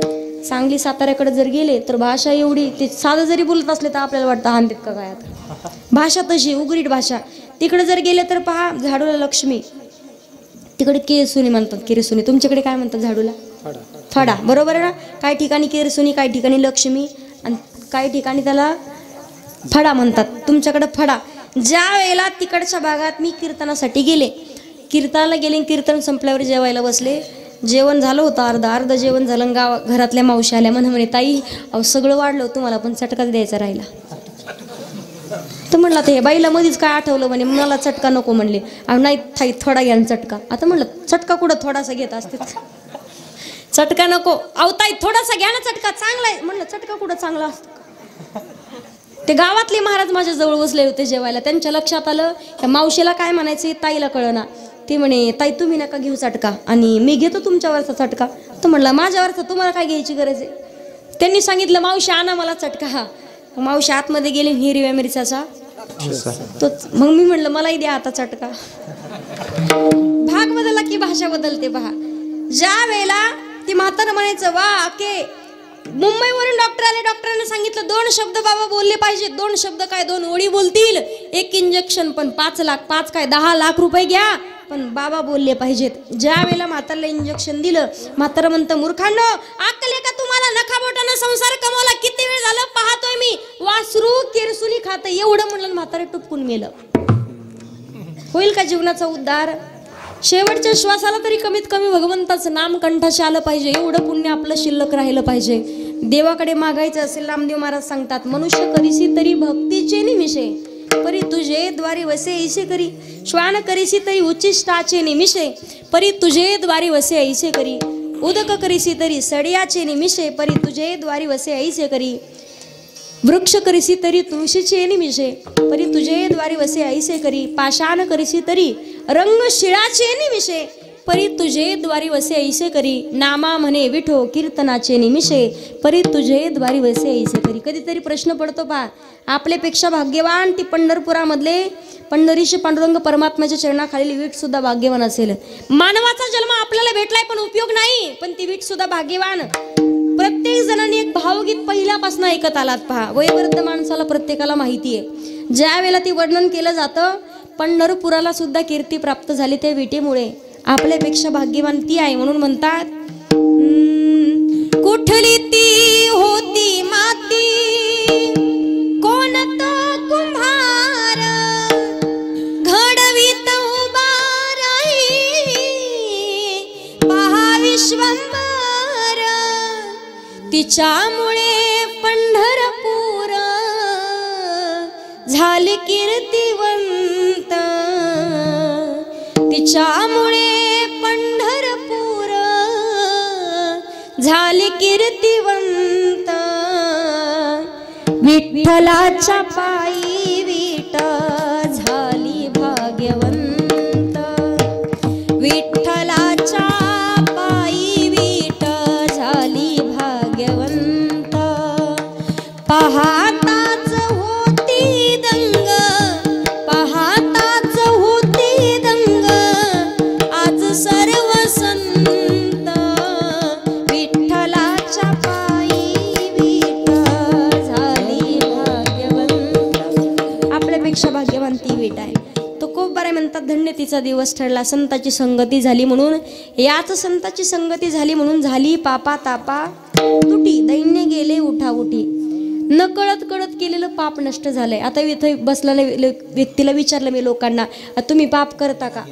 सांगली साताऱ्याकडे जर गेले तर भाषा एवढी, ते साधं जरी बोलत असले तर आपल्याला वाटतं हानतेत का काय. आता भाषा तशी उघडीट भाषा. तिकडे जर गेले तर पहा, झाडूला लक्ष्मी, तिकडे केरसुनी म्हणतात. केरसुनी तुमच्याकडे काय म्हणतात झाडूला? फडा. बरोबर आहे ना. काही ठिकाणी केरसुनी, काही ठिकाणी लक्ष्मी, आणि काही ठिकाणी त्याला फडा म्हणतात. तुमच्याकडे फडा. ज्या वेळेला तिकडच्या भागात मी कीर्तनासाठी गेले, कीर्तनाला गेले, कीर्तन संपल्यावर जेवायला बसले. जेवण झालं होतं, अर्ध जेवण झालं. घरातल्या मावशी आल्या, म्हणे ताई अहो सगळं वाढलं, तुम्हाला पण चटकाच द्यायचा राहिला. तर म्हणलं ते बाईला मध्येच काय आठवलं, म्हणे मला चटका नको म्हणले. नाही थाई थोडा घ्या चटका. आता म्हणलं चटका कुठं थोडासा घेत असते, चटका नको. अहो ताई थोडासा घ्या ना चटका, चांगला आहे. म्हणलं चटका कुठं चांगला असतो. ते गावातले महाराज माझ्या जवळ बसले होते जेवायला. त्यांच्या लक्षात आलं त्या मावशीला काय म्हणायचे ताईला कळना. ती म्हणे ताई तुम्ही नका घेऊ चटका, आणि मी घेतो तुमच्यावरचा चटका. तर म्हणलं माझ्यावरचा तुम्हाला काय घ्यायची गरज आहे. त्यांनी सांगितलं मावशी आणा मला चटका. हा मावशी आतमध्ये गेली, हिरव्या मिरच्याचा तोच. मग मी म्हणलं मलाही द्या आता चटका. भाग बदलला की भाषा बदलते. पहा, ज्या वेळेला ती म्हातारं म्हणायचं वा के. मुंबईवरून डॉक्टर आले, डॉक्टरांनी सांगितलं 2 शब्द बाबा बोलले पाहिजे. 2 शब्द काय, 2 ओळी बोलतील. 1 इंजेक्शन पण 5 लाख, 5 काय 10 लाख रुपये घ्या, पण बाबा बोलले पाहिजेत. ज्या वेळेला म्हातारला इंजेक्शन दिलं, म्हातारं म्हणतं मूर्खांनो, अक्कल आहे का तुम्हाला? नखाबोटानं संसार कमवला, किती वेळ झालं पाहतोय मी, वासरू केरसुनी खात. एवढं म्हणलं म्हातारं टुपकून मेलं. होईल का जीवनाचा उद्धार? शेवटच्या श्वासाला तरी कमीत कमी भगवंताचं नाम कंठाशी आलं पाहिजे. एवढं पुण्य आपलं शिल्लक राहिलं पाहिजे. देवाकडे मागायचं असेल, रामदेव महाराज सांगतात, मनुष्य करीसी तरी भक्तीचे निमिषे, परी तुझे द्वारी वसे ऐसे करी. श्वान करीसी तरी उच्चिष्टाचे निमिषे, परी तुझे द्वारी वसे ऐसे करी. उदक करीसी तरी सडियाचे निमिषे, परी तुझे द्वारी वसे ऐसे करी. वृक्ष करिसी तरी तुळशीचे निमिषे, परी तुझे द्वारी वसे ऐसे करी. पाषाण करिसी तरी रंग शिळाचे निमिषे, परी तुझे द्वारी वसे ऐसे करी. नामा म्हणे विठो कीर्तनाचे निमिषे, परी तुझे द्वारी वसे ऐसे करी. कधीतरी प्रश्न पडतो पहा, आपल्यापेक्षा भाग्यवान ती पंढरपुरामधले पंढरीशी पांडुरंग परमात्म्याच्या चरणाखाली वीट सुद्धा भाग्यवान असेल. मानवाचा जन्म आपल्याला भेटलाय पण उपयोग नाही, पण ती वीट सुद्धा भाग्यवान. प्रत्येक जणांनी एक भावगीत पहिल्यापासून ऐकत आलात पहा. वयोवृद्ध माणसाला प्रत्येकाला माहिती आहे. ज्या वेळेला ती वर्णन केलं जातं, पंढरपुराला सुद्धा कीर्ती प्राप्त झाली त्या विटेमुळे. आपल्यापेक्षा भाग्यवान ती आहे म्हणून म्हणतात, कुठली ती होती माती कोण तो कुंभार, घडवीत उभा राही पहा विश्वंभर. तिच्यामुळे पंढरपूर झाले कीर्तिवंत, तिच्यामुळे पंढरपूर झाले कीर्तिवंत. विठ्ठलाच्या पायी विट झाली भाग्यवंत, विठ्ठलाच्या पायी विट झाली भाग्यवंत. पाहताच होती दंग, पाहताच होती दंग, आज सर्व संत विठ्ठलाच्या पायी विट झाली भाग्यवंत. आपल्यापेक्षा भाग्यवान ती विट आहे. तो खूप बरे म्हणतात, धन्य तिचा दिवस ठरला, संताची संगती झाली म्हणून. याच संताची संगती झाली म्हणून झाली पापा तापा तुटी, दैन्य गेले उठाउठी. न कळत कळत केलेलं पाप नष्ट झालंय. आता इथे बसलेल्या व्यक्तीला विचारलं मी लोकांना, तुम्ही पाप करता का?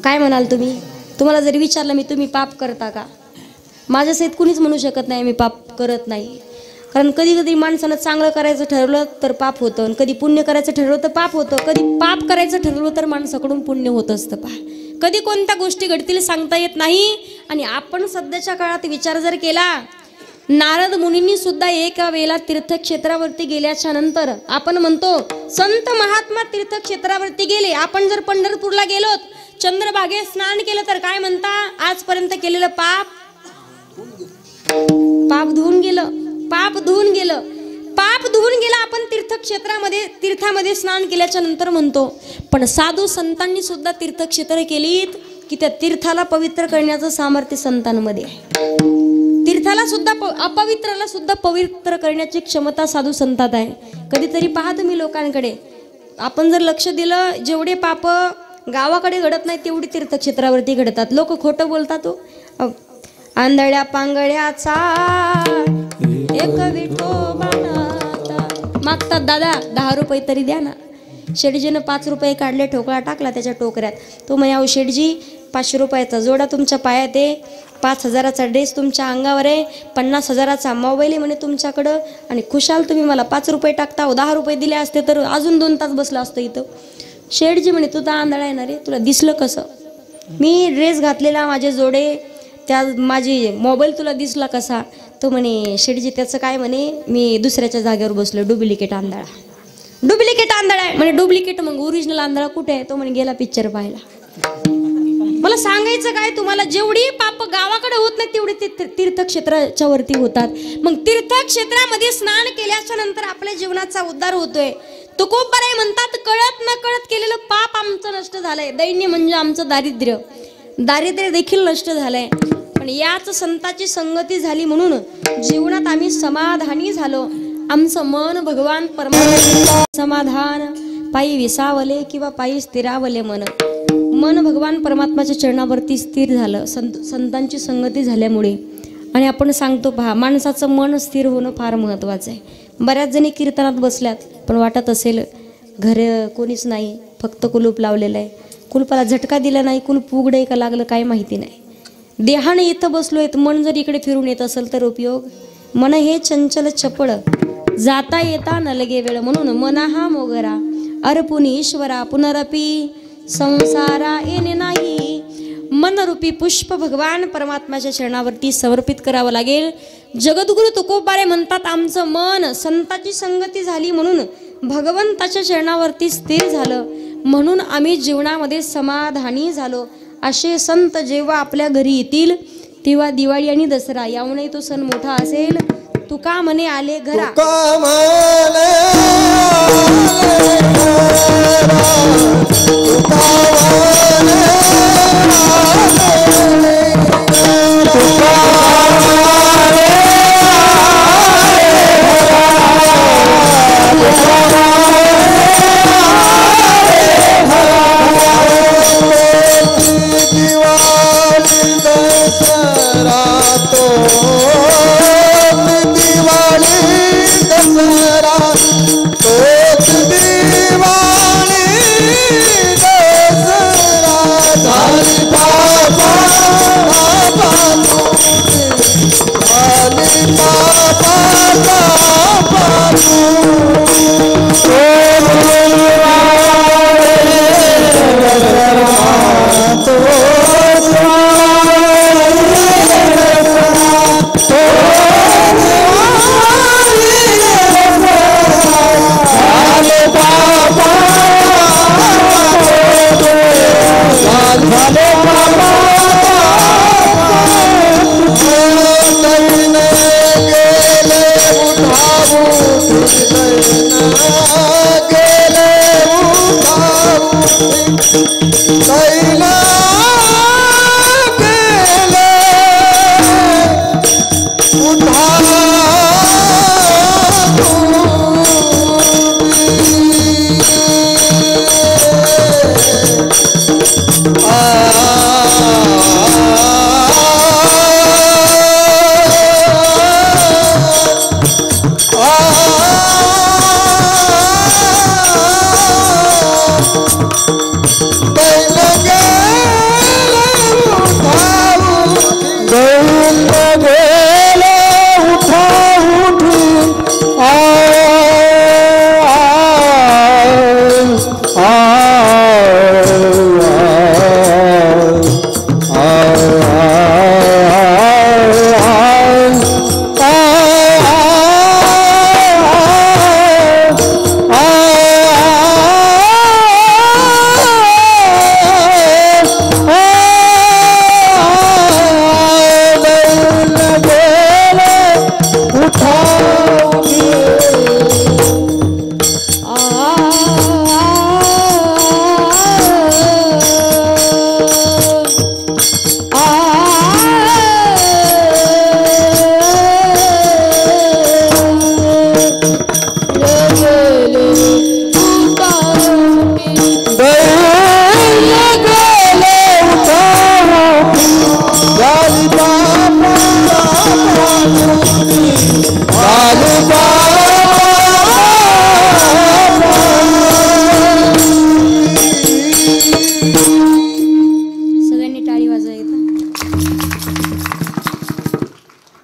काय म्हणाल तुम्ही? तुम्हाला जरी विचारलं मी तुम्ही पाप करता का, माझ्यासहित कुणीच म्हणू शकत नाही मी पाप करत नाही. कारण कधी कधी माणसानं चांगलं करायचं ठरवलं तर पाप होतं, आणि कधी पुण्य करायचं ठरवलं तर पाप होतं. कधी पाप करायचं ठरवलं तर माणसाकडून पुण्य होत असतं. पहा, कधी कोणत्या गोष्टी घडतील सांगता येत नाही. आणि आपण सध्याच्या काळात विचार जर केला, नारद मुनींनी सुद्धा एका वेळेला तीर्थक्षेत्रावरती गेल्याच्या नंतर आपण म्हणतो संत महात्मा तीर्थक्षेत्रावरती गेले. आपण जर पंढरपूरला गेलोत, चंद्रभागेत स्नान केलं तर काय म्हणता, आजपर्यंत केलेलं पाप धुवून गेलं, पाप धुवून गेलं, पाप धुवून गेलं. आपण तीर्थामध्ये स्नान केल्याच्या नंतर म्हणतो. पण साधू संतांनी सुद्धा तीर्थक्षेत्र केलीत की त्या तीर्थाला पवित्र करण्याचं सामर्थ्य संतांमध्ये आहे. तीर्थाला सुद्धा अपवित्राला सुद्धा पवित्र करण्याची क्षमता साधू संतात आहे. कधीतरी पहा तुम्ही लोकांकडे, आपण जर लक्ष दिलं, जेवढे पाप गावाकडे घडत नाही तेवढी तीर्थक्षेत्रावरती घडतात. लोक खोटं बोलतात. आंधळ्या पांगळ्याचा एक विठोबा मागतात, दादा 10 रुपये तरी द्या ना. शेडजीनं 5 रुपये काढले, ठोकळा टाकला त्याच्या टोकऱ्यात. तो म्हणे, अहो शेडजी 500 रुपयाचा जोडा तुमच्या पायात आहे, 5,000चा ड्रेस तुमच्या अंगावर आहे, 50,000चा मोबाईल आहे म्हणे तुमच्याकडं, आणि खुशाल तुम्ही मला 5 रुपये टाकता. 10 रुपये दिले असते तर अजून 2 तास बसला असतो इथं. शेडजी म्हणे, तू तर आंधळा येणार रे, तुला दिसलं कसं? मी ड्रेस घातलेला, माझे जोडे, त्या माझी मोबाईल तुला दिसला कसा? तो म्हणे, शेडजी त्याचं काय म्हणे, मी दुसऱ्याच्या जागेवर बसलो, डुप्लिकेट आंधळा. डुप्लिकेट आंधळा आहे म्हणे. डुप्लिकेट मग ओरिजिनल आंधळा कुठे आहे? तो म्हणे, गेला पिक्चर पाहायला. मला सांगायचं काय तुम्हाला, जेवढी पाप गावाकडे होत नाही तेवढी तीर्थक्षेत्राच्या वरती होतात. मग तीर्थक्षेत्रामध्ये स्नान केल्याच्या नंतर आपल्या जीवनाचा उद्धार होतोय. तो खूप बरे म्हणतात, कळत न कळत केलेलं पाप आमचं नष्ट झालंय. दैन्य म्हणजे आमचं दारिद्र्य देखील नष्ट झालंय. पण याच संताची संगती झाली म्हणून जीवनात आम्ही समाधानी झालो. आमचं मन भगवान परमात्मा समाधान पायी विसावले किंवा पायी स्थिरावले. मन भगवान परमात्म्याच्या चरणावरती स्थिर झालं संतांची संगती झाल्यामुळे. आणि आपण सांगतो पहा, माणसाचं मन स्थिर होणं फार महत्त्वाचं आहे. बऱ्याच जणी कीर्तनात बसल्यात, पण वाटत असेल घर कोणीच नाही, फक्त कुलूप लावलेलं आहे. कुलपाला झटका दिला नाही, कुलूप उघडे का लागलं काय माहिती नाही. देहाने इथं बसलोय, मन जर इकडे फिरून येत असेल तर उपयोग. मन हे चंचल चपळ, जाता येता न लगे वेळ, म्हणून मना हा मोगरा अर्पुनी ईश्वरा पुनरपी संसारा येणे नाही. मनरूपी पुष्प भगवान परमात्म्याच्या चरणावरती समर्पित करावं लागेल. जगद्गुरु तुकोबारे म्हणतात, आमचं मन संताची संगती झाली म्हणून भगवंताच्या चरणावरती स्थिर झालं, म्हणून आम्ही जीवनामध्ये समाधानी झालो. असे संत जेव्हा आपल्या घरी येतील तेव्हा दिवाळी आणि दसरा याहूनही तो सण मोठा असेल. तुका म्हणे आले घरा,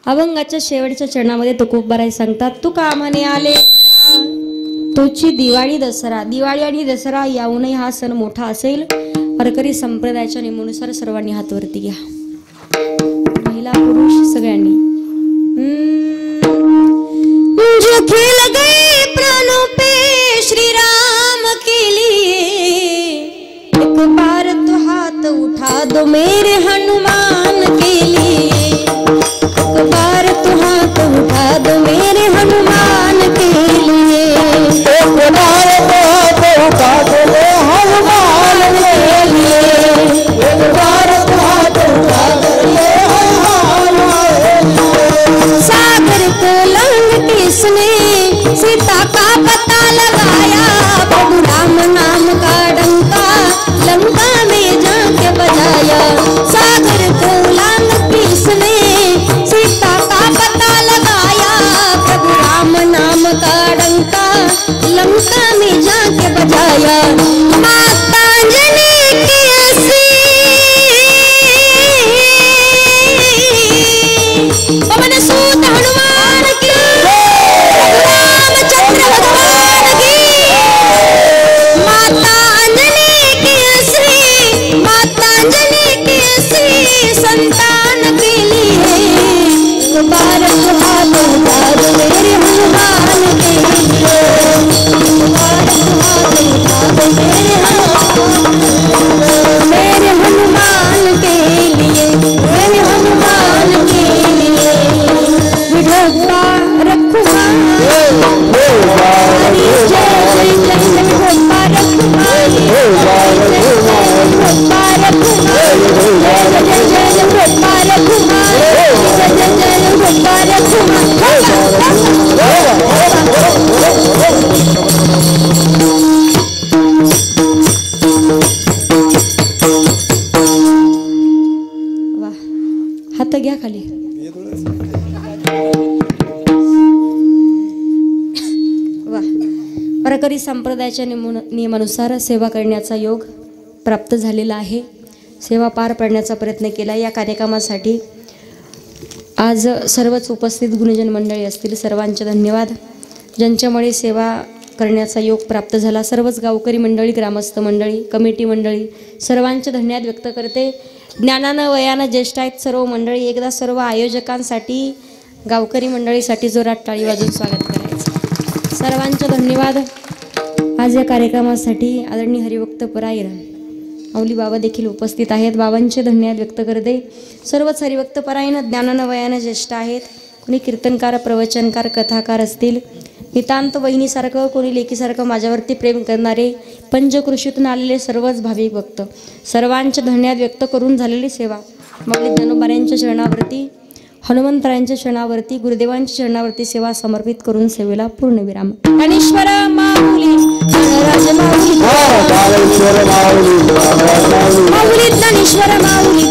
अभंगाच्या शेवटच्या चरणामध्ये तुकोबाराय सांगतात, तुका म्हणे आले तोची दिवाळी दसरा. दिवाळी आणि दसरा याहूनही हा सण मोठा असेल. वारकरी संप्रदायाच्या नियमानुसार सर्वांनी हात वरती घ्या, महिला पुरुष सगळ्यांनी. जो खेल गए प्राणों पे श्री राम के लिए, एक बार तो हाथ उठा दो मेरे हनुमान के लिए, एक बार तो हाथ उठा दो मेरे हनुमान के लिए, एक बार तो हाथ उठा दो मेरे हनुमान के लिए, एक बार तो हाथ उठा दो मेरे हनुमान के लिए। सागर को लंघ किसने सीता का पता लगाया, प्रभु राम नाम का डंका लंका में जाके बजाया। सागर को लंघ किसने सीता का पता लगाया, प्रभु राम नाम का डंका लंका में जाके बजाया। माता अंजनी की ऐसी पवन सूत हनुमान की, रामचंद्र भगवान की। माता अंजनी की श्री, माता अंजनी की कुमारी जय जय जय जय गोपाल कुमारी जय जय जय गोपाल कुमारी जय जय जय गोपाल कुमारी जय जय जय गोपाल वाह हात घ्या खाली वारकरी संप्रदायाच्या नियमानुसार सेवा करण्याचा योग प्राप्त झालेला आहे. सेवा पार पाडण्याचा प्रयत्न केला. या कार्यक्रमासाठी आज सर्वच उपस्थित गुणजन मंडळी असतील, सर्वांचे धन्यवाद. ज्यांच्यामुळे सेवा करण्याचा योग प्राप्त झाला. सर्वच गावकरी मंडळी, ग्रामस्थ मंडळी, कमिटी मंडळी सर्वांचे धन्यवाद व्यक्त करते. ज्ञानानं वयानं ज्येष्ठ आहेत सर्व मंडळी. एकदा सर्व आयोजकांसाठी, गावकरी मंडळीसाठी जोरात टाळी वाजवून स्वागत करायचं. सर्वांचे धन्यवाद. आज या कार्यक्रमासाठी आदरणीय हरिभक्त परायण माऊली बाबा देखील उपस्थित आहेत. बाबांचे धन्यवाद व्यक्त करते. सर्वच हरिभक्त परायण ज्ञानानं वयानं ज्येष्ठ आहेत. कोणी कीर्तनकार, प्रवचनकार, कथाकार असतील. नितांत वहिनीसारखं, कोणी लेकीसारखं माझ्यावरती प्रेम करणारे पंचकृषीतून आलेले सर्वच भाविक भक्त सर्वांचे धन्यवाद व्यक्त करून झालेली सेवा माऊली ज्ञानोबाऱ्यांच्या चरणावरती, हनुमंतरायांच्या चरणावरती, गुरुदेवांच्या चरणावरती सेवा समर्पित करून सेवेला पूर्णविराम. ज्ञानेश्वर माऊली, ज्ञानराज माऊली, माऊली ज्ञानेश्वर माऊली,